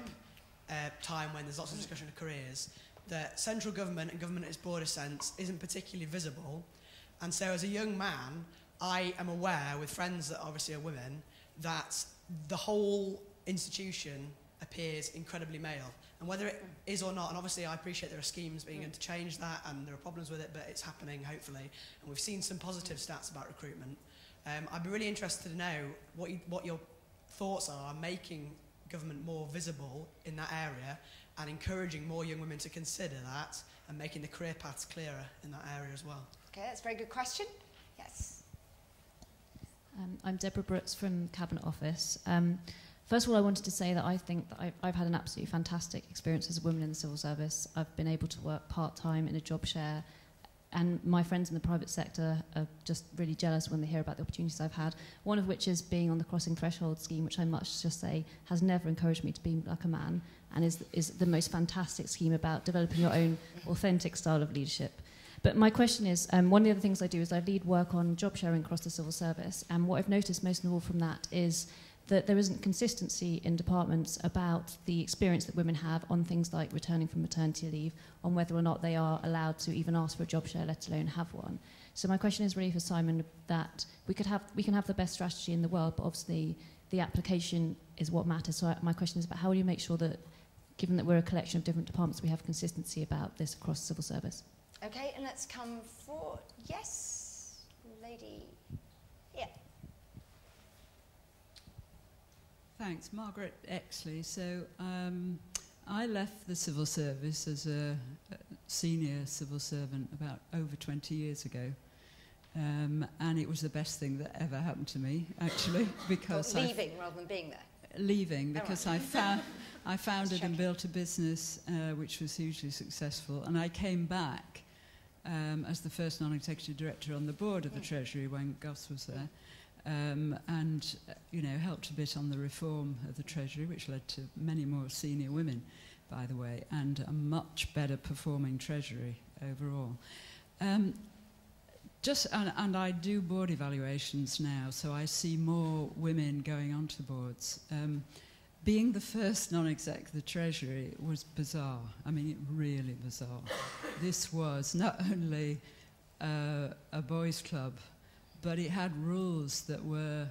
time when there's lots of discussion of careers, that central government and government in its broader sense isn't particularly visible. And so as a young man, I am aware, with friends that obviously are women, that the whole institution appears incredibly male. And whether it is or not, and obviously I appreciate there are schemes being done to change that and there are problems with it, but it's happening, hopefully. And we've seen some positive stats about recruitment. I'd be really interested to know what your thoughts are on making government more visible in that area and encouraging more young women to consider that and making the career paths clearer in that area as well. Okay, that's a very good question. Yes. I'm Deborah Brooks from Cabinet Office. First of all, I wanted to say that I think that I've had an absolutely fantastic experience as a woman in the civil service. I've been able to work part-time in a job share, and my friends in the private sector are just really jealous when they hear about the opportunities I've had, one of which is being on the Crossing Threshold scheme, which I must just say has never encouraged me to be like a man, and is the most fantastic scheme about developing your own authentic style of leadership. But my question is, one of the other things I do is I lead work on job sharing across the civil service, and what I've noticed most of all from that is that there isn't consistency in departments about the experience that women have on things like returning from maternity leave, on whether or not they are allowed to even ask for a job share, let alone have one. So my question is really for Simon, that we can have the best strategy in the world, but obviously the application is what matters. So my question is about how will you make sure that, given that we're a collection of different departments, we have consistency about this across the civil service? Okay, and let's come for, yes, lady. Yeah. Thanks, Margaret Exley. So I left the civil service as a senior civil servant about over 20 years ago. And it was the best thing that ever happened to me, actually, because leaving rather than being there. Leaving, because right. I founded and built a business which was hugely successful, and I came back as the first non-executive director on the board of the Treasury when Gus was there. And, you know, helped a bit on the reform of the Treasury, which led to many more senior women, by the way, and a much better performing Treasury overall. And I do board evaluations now, so I see more women going onto the boards. Being the first non-exec of the Treasury was bizarre. I mean, really bizarre. This was not only a boys' club, but it had rules that were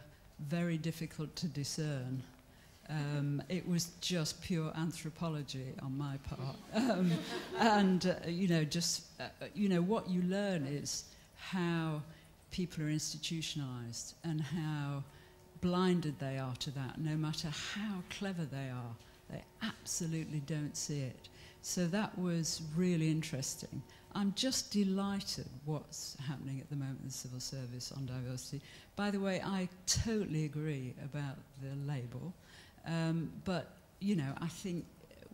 very difficult to discern. It was just pure anthropology on my part. You know, what you learn is how people are institutionalized and how blinded they are to that. No matter how clever they are, they absolutely don't see it. So that was really interesting. I'm just delighted what's happening at the moment in the civil service on diversity. By the way, I totally agree about the label, but, you know, I think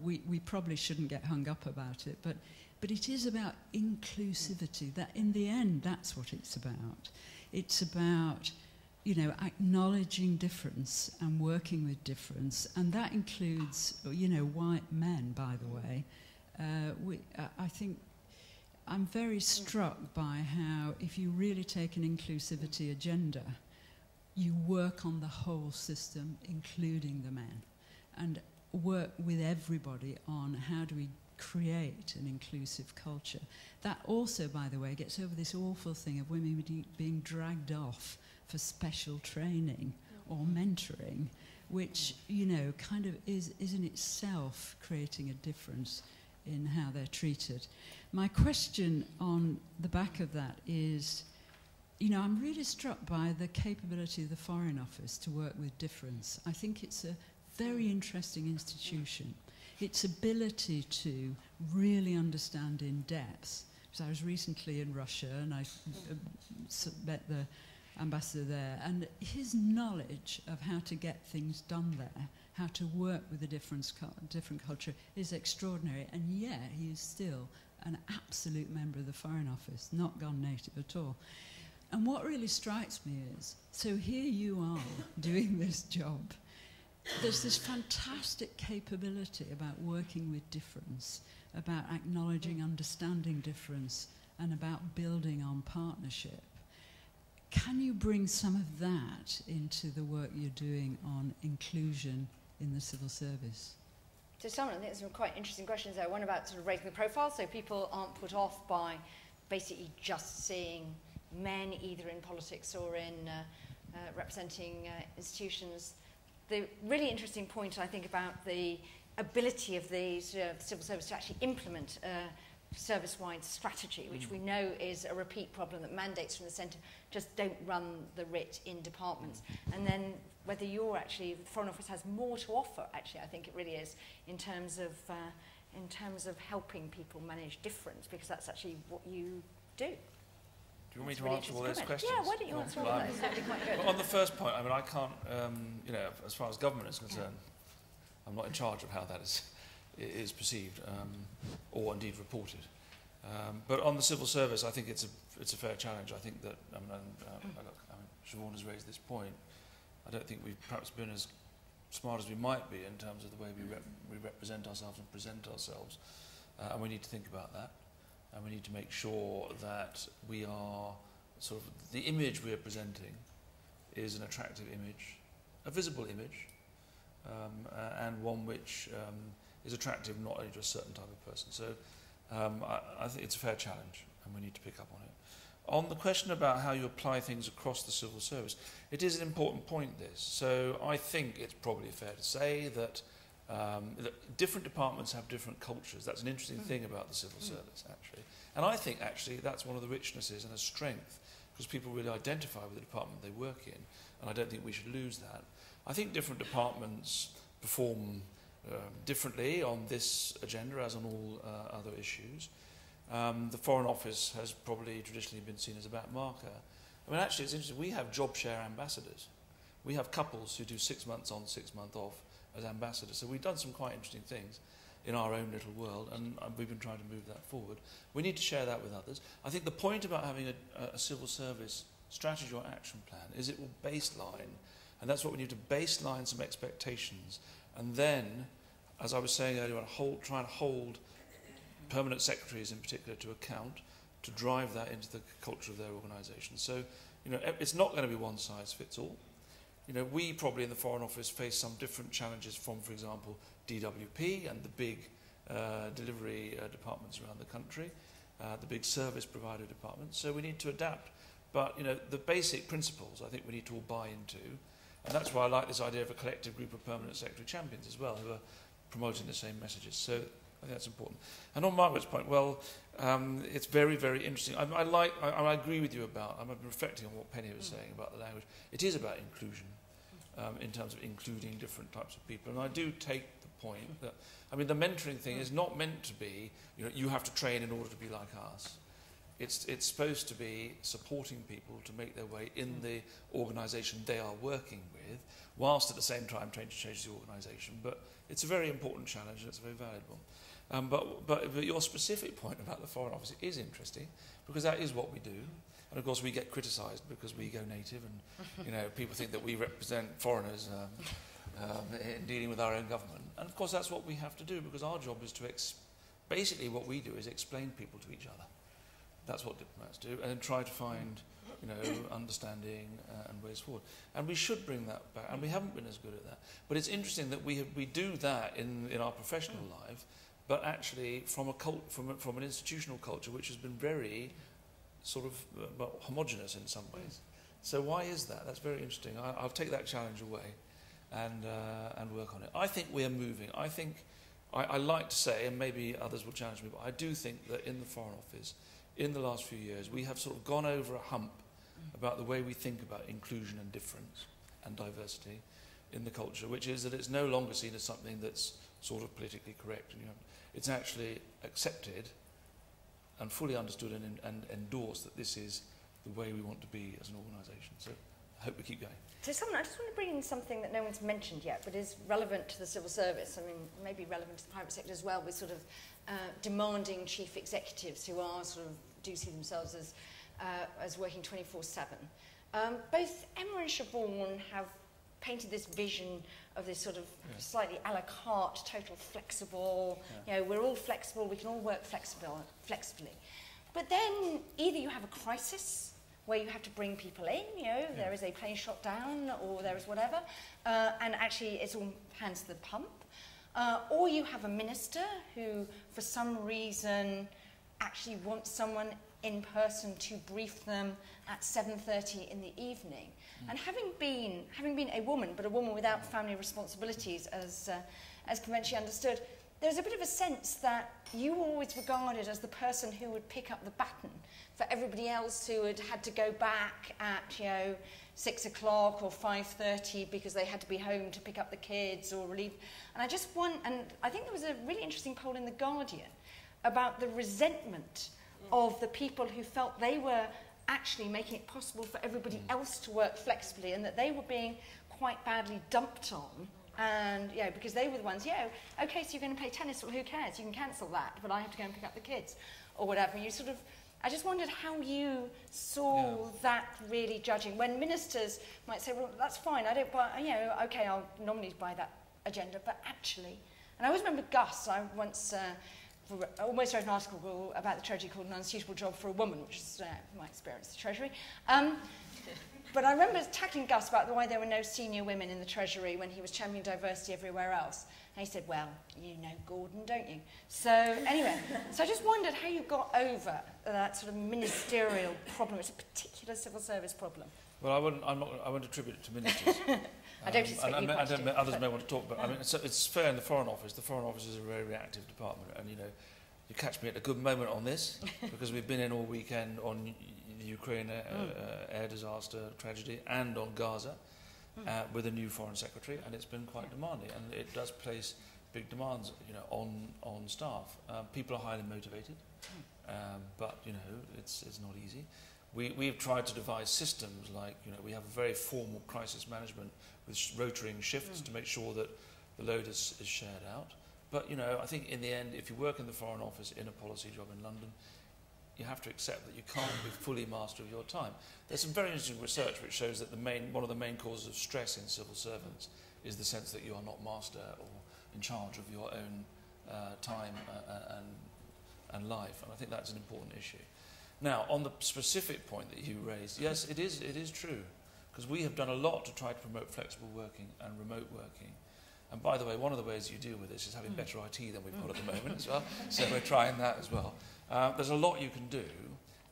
we probably shouldn't get hung up about it. But But it is about inclusivity. That in the end, that's what it's about. It's about, you know, acknowledging difference and working with difference, and that includes, you know, white men, by the way. I think I'm very struck by how, if you really take an inclusivity agenda, you work on the whole system, including the men, and work with everybody on how do we create an inclusive culture. That also, by the way, gets over this awful thing of women being dragged off for special training or mentoring, which, you know, kind of is in itself creating a difference in how they're treated. My question on the back of that is, you know, I'm really struck by the capability of the Foreign Office to work with difference. I think it's a very interesting institution. Its ability to really understand in depth. So I was recently in Russia and I met the ambassador there, and his knowledge of how to get things done there, how to work with a different culture is extraordinary, and yet he is still an absolute member of the Foreign Office, not gone native at all. And what really strikes me is, so here you are doing this job. There's this fantastic capability about working with difference, about acknowledging, understanding difference, and about building on partnership. Can you bring some of that into the work you're doing on inclusion in the civil service? So Simon, I think there's some quite interesting questions there. One about sort of raising the profile, so people aren't put off by basically just seeing men either in politics or in representing institutions. The really interesting point, I think, about the ability of the civil service to actually implement a service-wide strategy, which we know is a repeat problem, that mandates from the centre just don't run the writ in departments. And then whether you're actually, the Foreign Office has more to offer, actually, I think it really is, in terms of helping people manage difference, because that's actually what you do. Do you want me to answer all those questions? Yeah, why don't you answer all of those? That'd be quite good. Well, on the first point, I mean, I can't, you know, as far as government is concerned, I'm not in charge of how that is perceived or indeed reported. But on the civil service, I think it's a fair challenge. I think that, I mean, Siobhan has raised this point. I don't think we've perhaps been as smart as we might be in terms of the way we represent ourselves and present ourselves. And we need to think about that. And we need to make sure that we are sort of, the image we are presenting is an attractive image, a visible image, and one which is attractive not only to a certain type of person. So I think it's a fair challenge, and we need to pick up on it. On the question about how you apply things across the civil service, it is an important point, this. So I think it's probably fair to say that different departments have different cultures. That's an interesting thing about the civil service, actually. And I think, actually, that's one of the richnesses and a strength, because people really identify with the department they work in, and I don't think we should lose that. I think different departments perform differently on this agenda as on all other issues. The Foreign Office has probably traditionally been seen as a back marker. I mean, actually, it's interesting. We have job share ambassadors. We have couples who do 6 months on, 6 months off as ambassadors. So we've done some quite interesting things in our own little world, and we've been trying to move that forward. We need to share that with others. I think the point about having a civil service strategy or action plan is it will baseline, and that's what we need to baseline some expectations, and then, as I was saying earlier, try and hold permanent secretaries in particular to account to drive that into the culture of their organisation. So, you know, it's not going to be one size fits all. You know, we probably in the Foreign Office face some different challenges from, for example, DWP and the big delivery departments around the country, the big service provider departments. So we need to adapt. But, you know, the basic principles I think we need to all buy into. And that's why I like this idea of a collective group of permanent secretary champions as well, who are promoting the same messages. So I think that's important. And on Margaret's point, well, it's very, very interesting. I agree with you about, I'm reflecting on what Penny was saying about the language. It is about inclusion in terms of including different types of people. And I do take the point that, I mean, the mentoring thing is not meant to be, you know, you have to train in order to be like us. It's supposed to be supporting people to make their way in the organisation they are working with, whilst at the same time trying to change the organisation. But it's a very important challenge and it's very valuable. But your specific point about the Foreign Office is interesting, because that is what we do. And of course we get criticised because we go native, and people think that we represent foreigners in dealing with our own government. And of course that's what we have to do, because our job is to basically what we do is explain people to each other. That's what diplomats do, and then try to find understanding and ways forward. And we should bring that back, and we haven't been as good at that. But it's interesting that we do that in our professional life, but actually from an institutional culture which has been very sort of homogenous in some ways. So why is that? That's very interesting. I'll take that challenge away and work on it. I think we are moving. I like to say, and maybe others will challenge me, but I do think that in the Foreign Office, in the last few years, we have sort of gone over a hump about the way we think about inclusion and difference and diversity in the culture, which is that it's no longer seen as something that's sort of politically correct. And it's actually accepted and fully understood and endorsed that this is the way we want to be as an organisation. So I hope we keep going. So I just want to bring in something that no one's mentioned yet, but is relevant to the civil service. I mean, maybe relevant to the private sector as well, with sort of demanding chief executives who are do see themselves as working 24/7. Both Emma and Siobhan have painted this vision of this sort of slightly a la carte, total flexible, we're all flexible, we can all work flexibly. But then either you have a crisis where you have to bring people in, there is a plane shot down or there is whatever, and actually it's all hands to the pump. Or you have a minister who, for some reason, actually wants someone in person to brief them at 7:30 in the evening. And having been a woman, but a woman without family responsibilities, as conventionally understood, there's a bit of a sense that you were always regarded as the person who would pick up the baton for everybody else who had to go back at 6 o'clock or 5:30 because they had to be home to pick up the kids or relieve. And I think there was a really interesting poll in The Guardian about the resentment of the people who felt they were actually making it possible for everybody else to work flexibly, and that they were being quite badly dumped on. And because they were the ones, okay, so you're going to play tennis, well, who cares? You can cancel that, but I have to go and pick up the kids or whatever. I just wondered how you saw that really judging, when ministers might say, well, that's fine, I don't buy, okay, I'll normally buy that agenda, but actually, and I always remember Gus, I once almost wrote an article about the Treasury called An Unsuitable Job for a Woman, which is my experience of the Treasury. But I remember tackling Gus about why there were no senior women in the Treasury when he was championing diversity everywhere else. And he said, well, you know Gordon, don't you? So anyway, I just wondered how you got over that sort of ministerial problem. It's a particular civil service problem. Well, I wouldn't attribute it to ministers. I don't expect you to. Others may want to talk, but I mean, it's fair in the Foreign Office. The Foreign Office is a very reactive department, and you catch me at a good moment on this because we've been in all weekend on the Ukraine air disaster tragedy and on Gaza with a new Foreign Secretary, and it's been quite demanding, and it does place big demands, on staff. People are highly motivated, but it's not easy. We've tried to devise systems like, we have a very formal crisis management with rotating shifts to make sure that the load is shared out. But, I think in the end, if you work in the Foreign Office in a policy job in London, you have to accept that you can't be fully master of your time. There's some very interesting research which shows that one of the main causes of stress in civil servants is the sense that you are not master or in charge of your own time and life. And I think that's an important issue. Now, on the specific point that you raised, yes, it is true, because we have done a lot to try to promote flexible working and remote working. And by the way, one of the ways you deal with this is having better IT than we've got at the moment as well, so we're trying that as well. There's a lot you can do,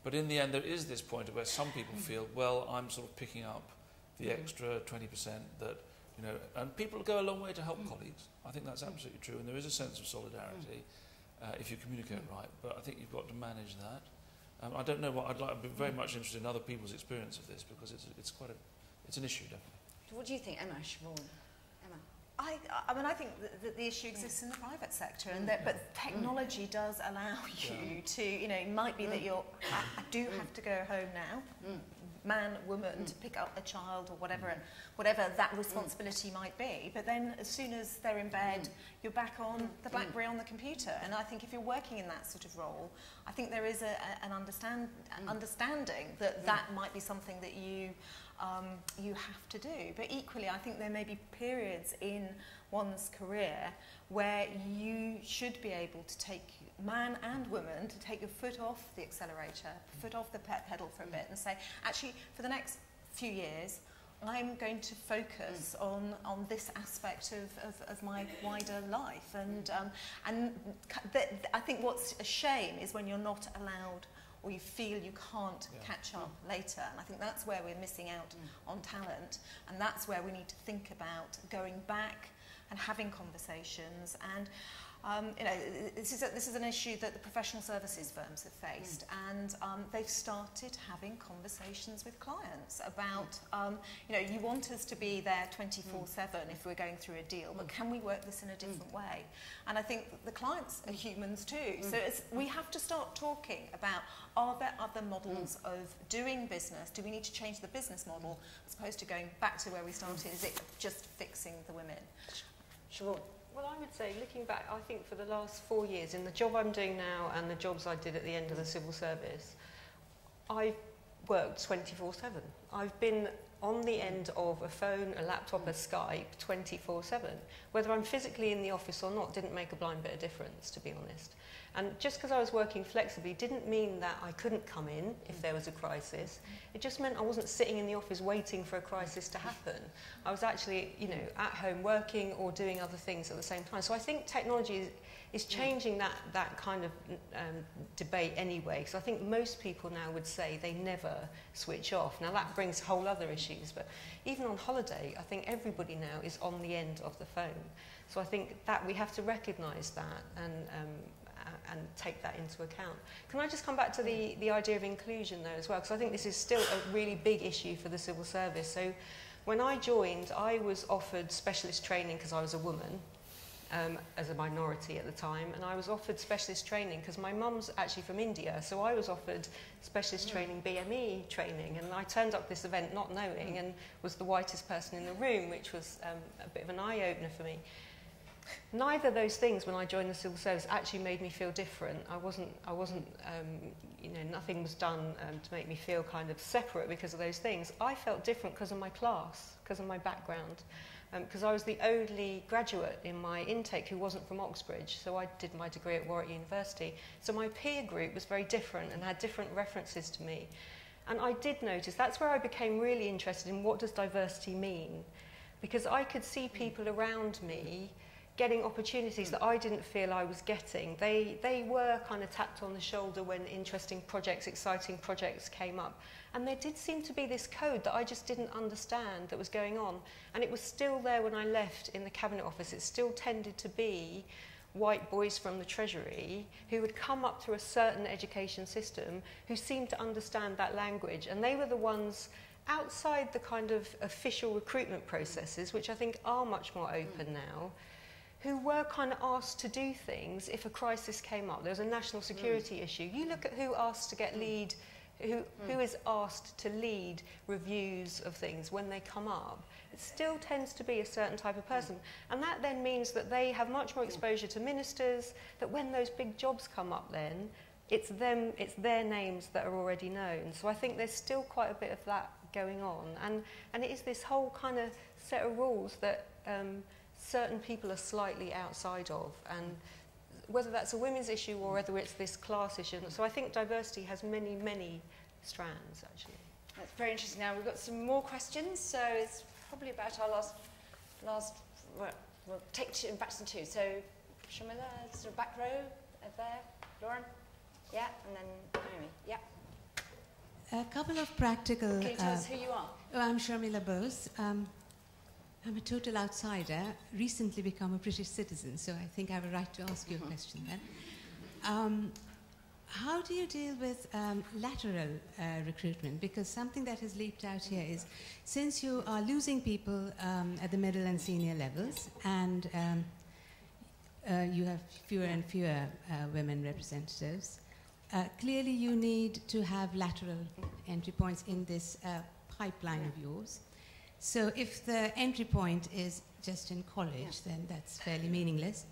but in the end there is this point where some people feel, well, I'm sort of picking up the extra 20% that, and people go a long way to help colleagues. I think that's absolutely true, and there is a sense of solidarity if you communicate right, but I think you've got to manage that. I don't know I'd be very much interested in other people's experience of this, because it's an issue, definitely. What do you think, Emma, Siobhan? Emma? I mean, I think that the issue exists in the private sector, and but technology does allow you to, you know, it might be that I do have to go home now, man, woman, to pick up a child or whatever that responsibility might be. But then as soon as they're in bed, you're back on the BlackBerry on the computer. And I think if you're working in that sort of role, I think there is an understanding that that might be something that you have to do. But equally, I think there may be periods in one's career where you should be able to take, man and woman, to take your foot off the accelerator, foot off the pedal for a bit, and say, actually, for the next few years, I'm going to focus on this aspect of my wider life. And I think what's a shame is when you're not allowed, or you feel you can't catch up later. And I think that's where we're missing out on talent, and that's where we need to think about going back and having conversations. And you know, this is an issue that the professional services firms have faced, and they've started having conversations with clients about, you know, you want us to be there 24/7 if we're going through a deal, but can we work this in a different way? And I think the clients are humans too, so we have to start talking about, are there other models of doing business? Do we need to change the business model as opposed to going back to where we started? Is it just fixing the women? Siobhan? Well, I would say, looking back, I think for the last 4 years, in the job I'm doing now and the jobs I did at the end of the civil service, I've worked 24/7. I've been on the end of a phone, a laptop, a Skype, 24/7. Whether I'm physically in the office or not didn't make a blind bit of difference, to be honest. And just because I was working flexibly didn't mean that I couldn't come in if there was a crisis. It just meant I wasn't sitting in the office waiting for a crisis to happen. I was actually, you know, at home working or doing other things at the same time. So I think technology is changing that kind of debate anyway, because I think most people now would say they never switch off. Now that brings whole other issues, but even on holiday, I think everybody now is on the end of the phone. So I think that we have to recognise that and take that into account. Can I just come back to the idea of inclusion though as well, because I think this is still a really big issue for the civil service. So when I joined, I was offered specialist training because I was a woman, as a minority at the time, and I was offered specialist training because my mum's actually from India, so I was offered specialist training, BME training, and I turned up this event not knowing and was the whitest person in the room, which was a bit of an eye-opener for me. Neither of those things, when I joined the civil service, actually made me feel different. I wasn't you know, nothing was done to make me feel kind of separate because of those things. I felt different because of my class, because of my background, because I was the only graduate in my intake who wasn't from Oxbridge, so I did my degree at Warwick University. So my peer group was very different and had different references to me. And I did notice, that's where I became really interested in what does diversity mean, because I could see people around me getting opportunities that I didn't feel I was getting. They were kind of tapped on the shoulder when interesting projects, exciting projects came up. And there did seem to be this code that I just didn't understand that was going on. And it was still there when I left in the Cabinet Office. It still tended to be white boys from the Treasury who would come up through a certain education system who seemed to understand that language. And they were the ones outside the kind of official recruitment processes, which I think are much more open now, who were kind of asked to do things if a crisis came up. There was a national security issue. You look at who asked to get lead, who is asked to lead reviews of things when they come up. It still tends to be a certain type of person. And that then means that they have much more exposure to ministers, that when those big jobs come up then, it's their names that are already known. So I think there's still quite a bit of that going on. And it is this whole kind of set of rules that certain people are slightly outside of, and whether that's a women's issue or whether it's this class issue. So I think diversity has many, many strands, actually. That's very interesting. Now, we've got some more questions, so it's probably about our last we'll take two, back to two. So, Shamila, sort of back row, there, Lauren, yeah, and then Naomi, yeah. A couple of practical... Can you tell us who you are? Oh, I'm Sharmila Bose. I'm a total outsider, recently become a British citizen, so I think I have a right to ask you a question then. how do you deal with lateral recruitment? Because something that has leaped out here is, since you are losing people at the middle and senior levels, and you have fewer and fewer women representatives, clearly you need to have lateral entry points in this pipeline of yours. So if the entry point is just in college, then that's fairly meaningless.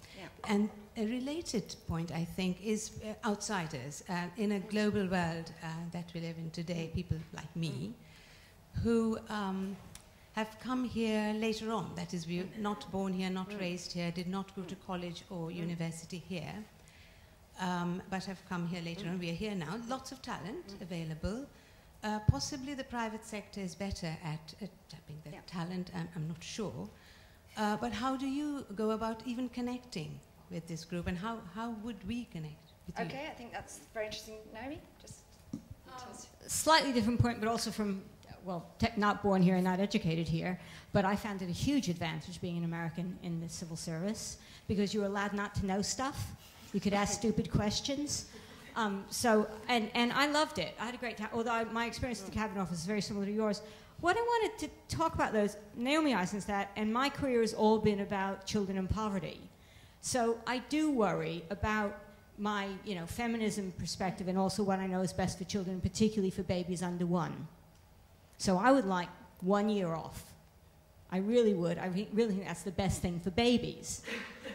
And a related point, I think, is outsiders. In a global world that we live in today, people like me, who have come here later on, that is, we're not born here, not raised here, did not go to college or university here, but have come here later on. We are here now, lots of talent available. Possibly the private sector is better at tapping that talent, I'm not sure. But how do you go about even connecting with this group, and how would we connect with you? Okay, I think that's very interesting. Naomi, just slightly different point, but also from, well, not born here and not educated here, but I found it a huge advantage being an American in the civil service, because you were allowed not to know stuff. You could ask stupid questions. And I loved it. I had a great time, although my experience at the Cabinet Office is very similar to yours. What I wanted to talk about, though, is Naomi Eisenstadt, and my career has all been about children in poverty. So I do worry about my, feminism perspective, and also what I know is best for children, particularly for babies under 1. So I would like 1 year off. I really would. I really think that's the best thing for babies.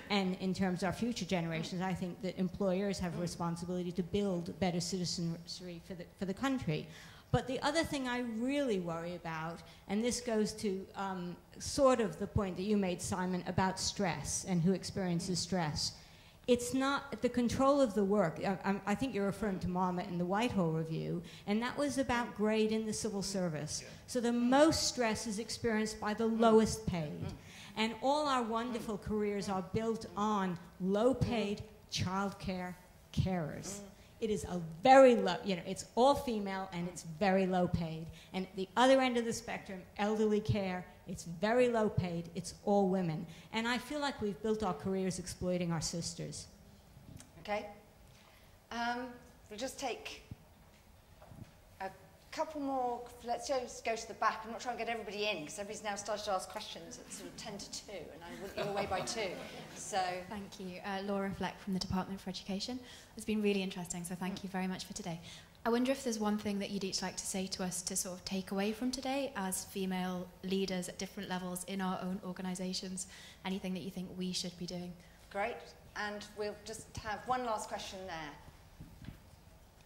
And in terms of our future generations, I think that employers have a responsibility to build better citizenry for the country. But the other thing I really worry about, and this goes to sort of the point that you made, Simon, about stress and who experiences stress. It's not the control of the work. I think you're referring to Marmot in the Whitehall review, and that was about grade in the civil service. So the most stress is experienced by the lowest paid. And all our wonderful careers are built on low-paid childcare carers. It is a very low, it's all female and it's very low paid. And at the other end of the spectrum, elderly care, it's very low paid, it's all women. And I feel like we've built our careers exploiting our sisters. Okay. We'll just take a couple more. Let's just go to the back. I'm not trying to get everybody in because everybody's now started to ask questions at sort of 10 to 2, and I want you away by 2. So thank you. Laura Fleck from the Department for Education. It's been really interesting, so thank you very much for today. I wonder if there's one thing that you'd each like to say to us to sort of take away from today as female leaders at different levels in our own organisations, anything that you think we should be doing. Great, and we'll just have one last question there.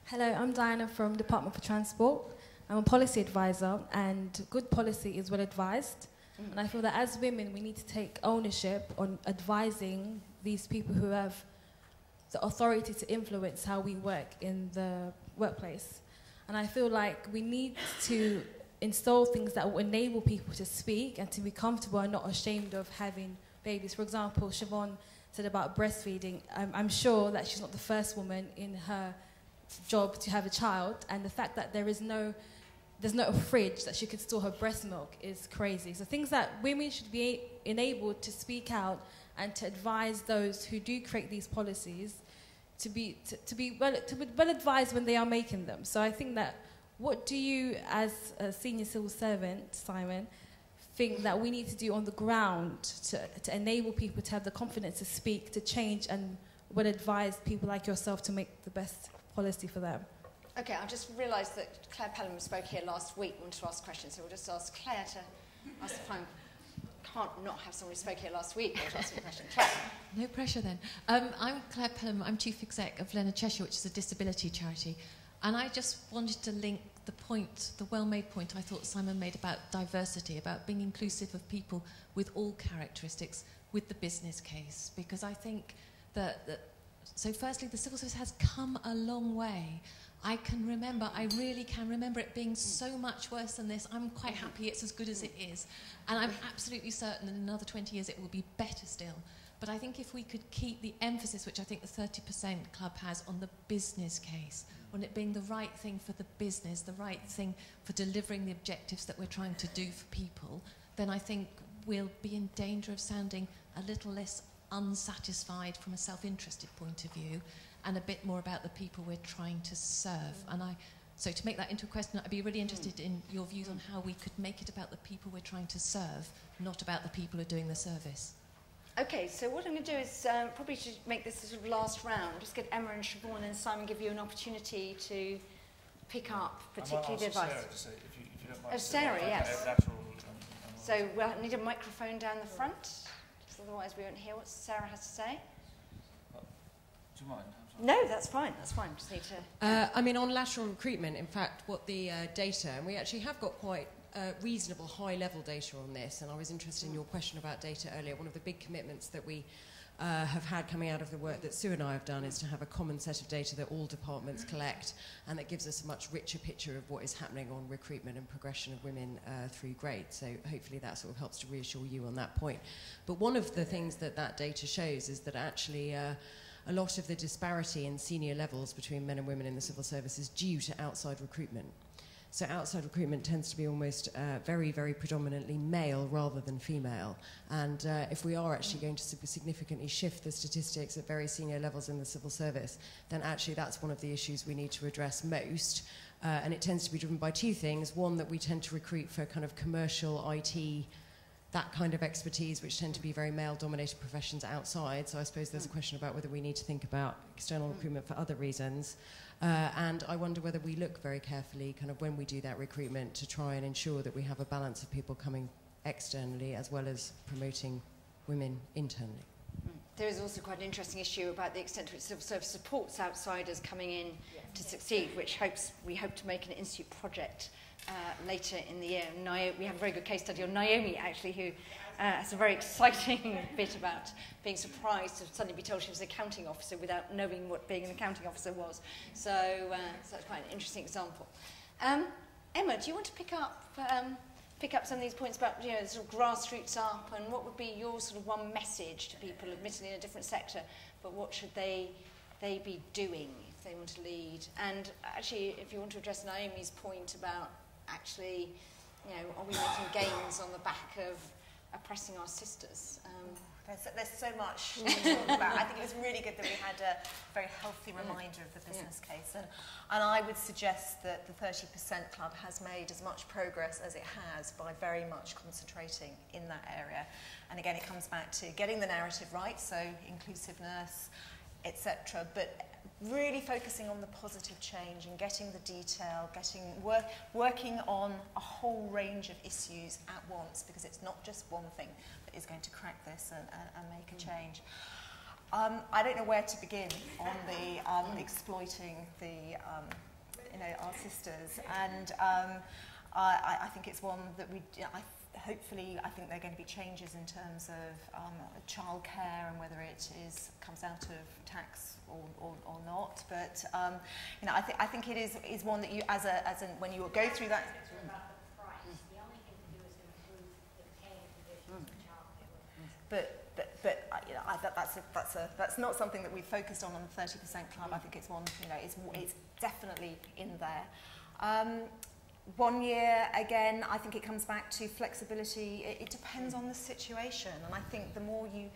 Hello, I'm Diana from Department for Transport. I'm a policy advisor, and good policy is well advised. And I feel that as women, we need to take ownership on advising these people who have the authority to influence how we work in the workplace. And I feel like we need to install things that will enable people to speak and to be comfortable and not ashamed of having babies. For example, Siobhan said about breastfeeding. I'm sure that she's not the first woman in her job to have a child, and the fact that there's no fridge that she could store her breast milk is crazy. So things that women should be enabled to speak out and to advise those who do create these policies to be well advised when they are making them. So I think that, what do you, as a senior civil servant, Simon, think that we need to do on the ground to enable people to have the confidence to speak, to change, and well advise people like yourself to make the best policy for them? Okay, I just realised that Claire Pelham spoke here last week, wanted to ask questions, so we'll just ask Claire to ask the phone. Can't not have someone who spoke here last week to ask a question. Claire. No pressure then. I'm Claire Pelham, I'm Chief Exec of Leonard Cheshire, which is a disability charity. And I just wanted to link the point, the well-made point I thought Simon made about diversity, about being inclusive of people with all characteristics, with the business case. Because I think so firstly, the civil service has come a long way. I really can remember it being so much worse than this. I'm quite happy it's as good as it is. And I'm absolutely certain that in another 20 years it will be better still. But I think if we could keep the emphasis, which I think the 30% Club has, on the business case, on it being the right thing for the business, the right thing for delivering the objectives that we're trying to do for people, then I think we'll be in danger of sounding a little less unsatisfied from a self-interested point of view, and a bit more about the people we're trying to serve. So to make that into a question, I'd be really interested in your views on how we could make it about the people we're trying to serve, not about the people who are doing the service. Okay, so what I'm going to do is probably to make this sort of last round, just get Emma and Siobhan and Simon give you an opportunity to pick up particularly the advice. Sarah to say, if you don't mind. Oh, Sarah, yes. So we'll need a microphone down the front, because otherwise we won't hear what Sarah has to say. Do you mind? No, that's fine. That's fine. Just need to. I mean, on lateral recruitment, in fact, what the data, and we actually have got quite reasonable high-level data on this, and I was interested in your question about data earlier. One of the big commitments that we have had coming out of the work that Sue and I have done is to have a common set of data that all departments collect, and that gives us a much richer picture of what is happening on recruitment and progression of women through grades. So hopefully that sort of helps to reassure you on that point. But one of the things that that data shows is that actually a lot of the disparity in senior levels between men and women in the civil service is due to outside recruitment. So outside recruitment tends to be almost very, very predominantly male rather than female. And if we are actually going to significantly shift the statistics at very senior levels in the civil service, then actually that's one of the issues we need to address most. And it tends to be driven by two things. One, that we tend to recruit for kind of commercial IT, that kind of expertise, which tend to be very male-dominated professions outside. So I suppose there's a question about whether we need to think about external recruitment for other reasons. And I wonder whether we look very carefully, kind of when we do that recruitment, to try and ensure that we have a balance of people coming externally as well as promoting women internally. There is also quite an interesting issue about the extent to which civil service supports outsiders coming in to succeed, which we hope to make an institute project later in the year. We have a very good case study on Naomi, actually, who has a very exciting bit about being surprised to suddenly be told she was an accounting officer without knowing what being an accounting officer was. So that's quite an interesting example. Emma, do you want to pick up some of these points about the sort of grassroots up, and what would be your sort of one message to people, admittedly in a different sector, but what should they be doing if they want to lead? And actually, if you want to address Naomi's point about actually, are we making gains on the back of oppressing our sisters? There's so much to talk about. I think it was really good that we had a very healthy reminder of the business case. And I would suggest that the 30% Club has made as much progress as it has by very much concentrating in that area. And again, it comes back to getting the narrative right, so inclusiveness, etc. But really focusing on the positive change and getting the detail, working on a whole range of issues at once, because it's not just one thing that is going to crack this and make a change. I don't know where to begin on the exploiting our sisters, and I think it's one that hopefully, I think there are going to be changes in terms of childcare and whether it comes out of tax or not. But I think it is one that you, when you go through that. But that's not something that we've focused on the 30% Club. I think it's one, it's definitely in there. 1 year, again, I think it comes back to flexibility. It depends on the situation, and I think the more you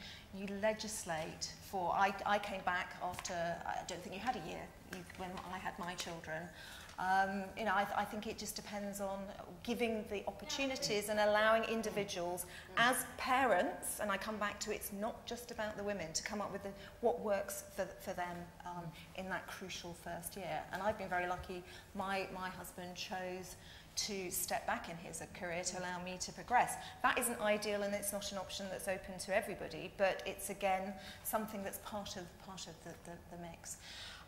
legislate for... I came back after, I don't think you had a year when I had my children. I think it just depends on giving the opportunities and allowing individuals as parents, and I come back to it's not just about the women, to come up with what works for them in that crucial first year. And I've been very lucky. My husband chose to step back in his career to allow me to progress. That isn't ideal, and it's not an option that's open to everybody, but it's again something that's part of the mix.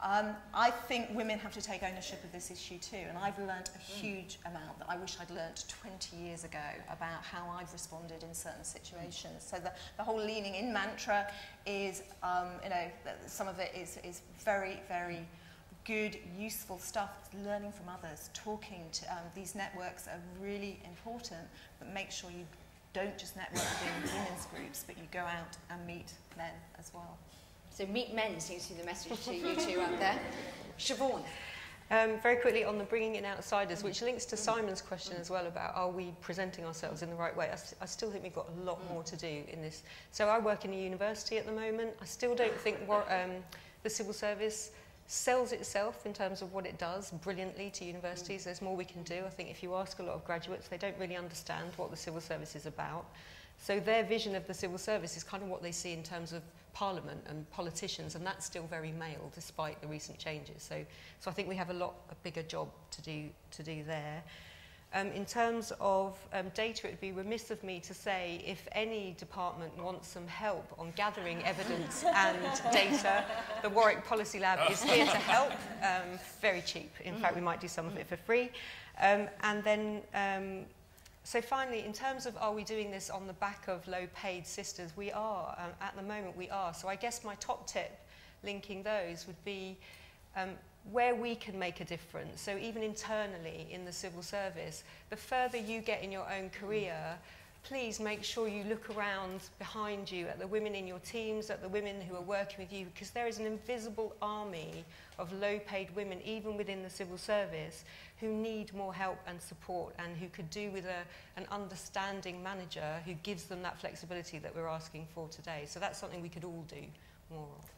I think women have to take ownership of this issue too, and I've learnt a huge amount that I wish I'd learnt 20 years ago about how I've responded in certain situations. So the whole leaning in mantra is, some of it is very, very good, useful stuff, learning from others, talking to these networks are really important, but make sure you don't just network within women's groups, but you go out and meet men as well. So meet men seems to be the message to you two out there. Siobhan. Very quickly on the bringing in outsiders, which links to Simon's question as well about are we presenting ourselves in the right way. I still think we've got a lot more to do in this. So I work in a university at the moment. I still don't think the civil service sells itself in terms of what it does brilliantly to universities. There's more we can do. I think if you ask a lot of graduates, they don't really understand what the civil service is about. So their vision of the civil service is kind of what they see in terms of Parliament and politicians, and that's still very male despite the recent changes. So I think we have a bigger job to do there. In terms of data, it would be remiss of me to say if any department wants some help on gathering evidence and data, the Warwick Policy Lab is here to help. Very cheap. In fact, we might do some of it for free. So finally, in terms of are we doing this on the back of low-paid sisters, we are. At the moment, we are. So I guess my top tip linking those would be where we can make a difference. So even internally in the civil service, the further you get in your own career, please make sure you look around behind you at the women in your teams, at the women who are working with you, because there is an invisible army of low-paid women, even within the civil service, who need more help and support and who could do with an understanding manager who gives them that flexibility that we're asking for today. So that's something we could all do more of.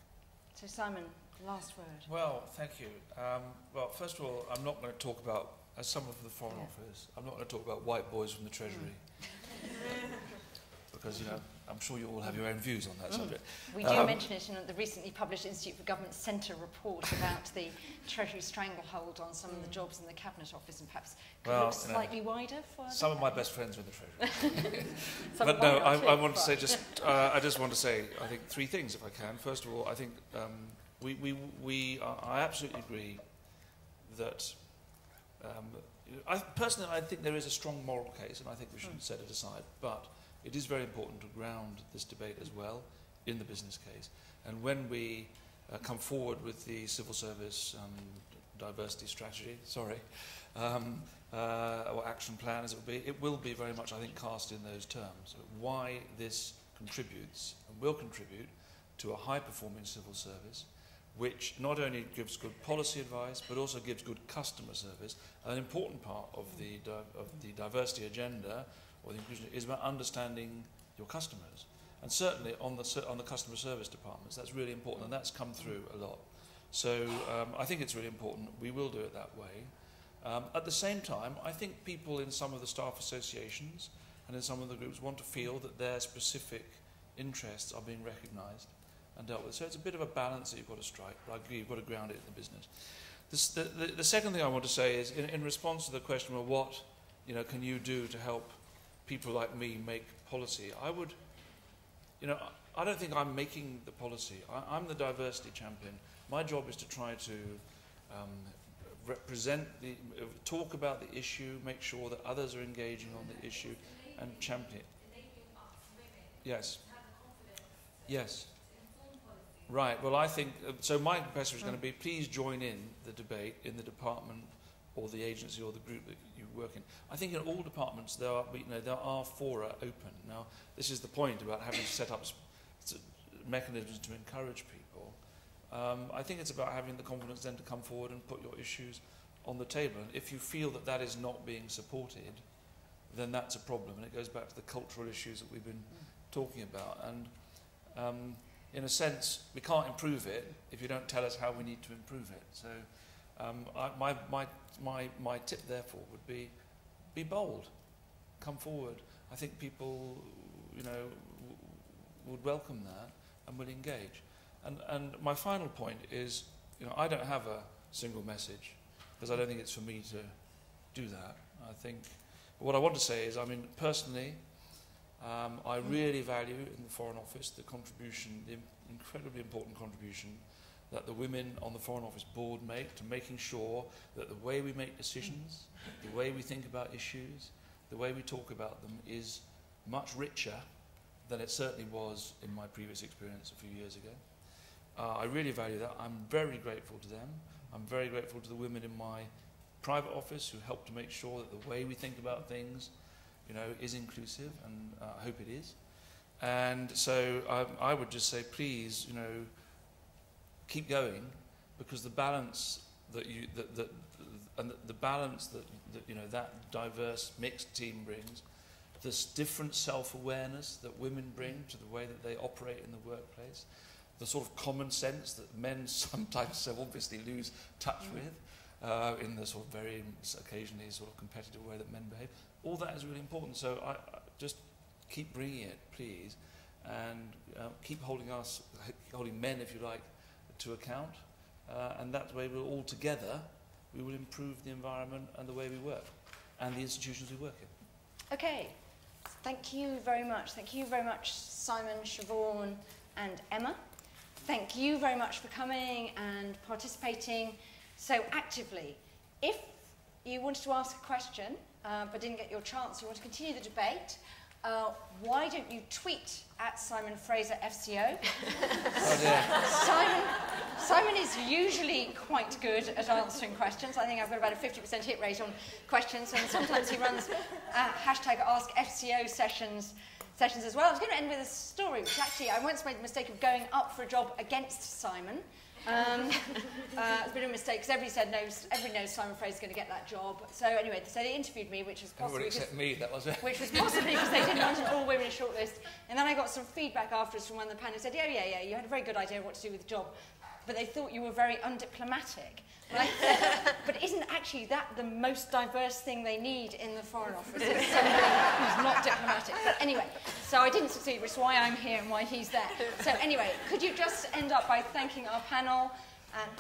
So Simon, last word. Well, thank you. Well, first of all, I'm not going to talk about, as someone from the Foreign Office, I'm not going to talk about white boys from the Treasury. Because, you know, I'm sure you all have your own views on that subject. We do mention it in the recently published Institute for Government Centre report about the Treasury stranglehold on some of the jobs in the Cabinet Office, and perhaps could look slightly wider for some of my best friends are in the Treasury. But no, I want to say I just want to say, I think, three things, if I can. First of all, I think I absolutely agree that personally, I think there is a strong moral case, and I think we shouldn't set it aside. But it is very important to ground this debate as well in the business case. And when we come forward with the civil service diversity strategy, or action plan as it will be very much, I think, cast in those terms. Why this contributes and will contribute to a high-performing civil service, which not only gives good policy advice, but also gives good customer service. An important part of the diversity agenda, or the inclusion, is about understanding your customers. And certainly on the customer service departments, that's really important, and that's come through a lot. So I think it's really important. We will do it that way. At the same time, I think people in some of the staff associations and in some of the groups want to feel that their specific interests are being recognised and dealt with. So it's a bit of a balance that you've got to strike, but I agree you've got to ground it in the business. The second thing I want to say is, in response to the question of what can you do to help people like me make policy, I don't think I'm making the policy. I'm the diversity champion. My job is to try to talk about the issue, make sure that others are engaging on the issue, and champion. Yes. Yes. Right. Well, I think so. My message is going to be: please join in the debate in the department or the agency or the group that you work in. I think in all departments there are fora open. Now, this is the point about having set up mechanisms to encourage people. I think it's about having the confidence then to come forward and put your issues on the table. And if you feel that that is not being supported, then that's a problem. And it goes back to the cultural issues that we've been talking about. And in a sense, we can't improve it if you don't tell us how we need to improve it. So my tip, therefore, would be bold. Come forward. I think people, would welcome that and will engage. And my final point is, I don't have a single message because I don't think it's for me to do that. I think what I want to say is, personally, I really value in the Foreign Office the contribution, the incredibly important contribution that the women on the Foreign Office board make to making sure that the way we make decisions, the way we think about issues, the way we talk about them is much richer than it certainly was in my previous experience a few years ago. I really value that. I'm very grateful to them. I'm very grateful to the women in my private office who help to make sure that the way we think about things is inclusive, and I hope it is. And so I would just say, please, keep going, because the balance and the balance that that diverse mixed team brings, this different self-awareness that women bring to the way that they operate in the workplace, the sort of common sense that men sometimes so obviously lose touch with in the sort of very occasionally sort of competitive way that men behave. All that is really important. So I just keep bringing it, please, and keep holding men, if you like, to account. And that way we'll all together, we will improve the environment and the way we work and the institutions we work in. Okay. Thank you very much. Thank you very much, Simon, Siobhan, and Emma. Thank you very much for coming and participating so actively. If you wanted to ask a question but didn't get your chance, you want to continue the debate, why don't you tweet at Simon Fraser FCO? Simon is usually quite good at answering questions. I think I've got about a 50% hit rate on questions, and sometimes he runs hashtag AskFCO sessions as well. I was going to end with a story, which actually I once made the mistake of going up for a job against Simon. It's a bit of a mistake because everybody knows Simon Fraser's going to get that job. So anyway, so they interviewed me, which was possibly except me, that was it. Which was possibly because they didn't want an all-women shortlist. And then I got some feedback afterwards from one of the panel who said, yeah, you had a very good idea of what to do with the job, but they thought you were very undiplomatic. And I said, but isn't actually that the most diverse thing they need in the Foreign Office? Is somebody who's not diplomatic. But anyway, so I didn't succeed, which is why I'm here and why he's there. So anyway, could you just end up by thanking our panel? And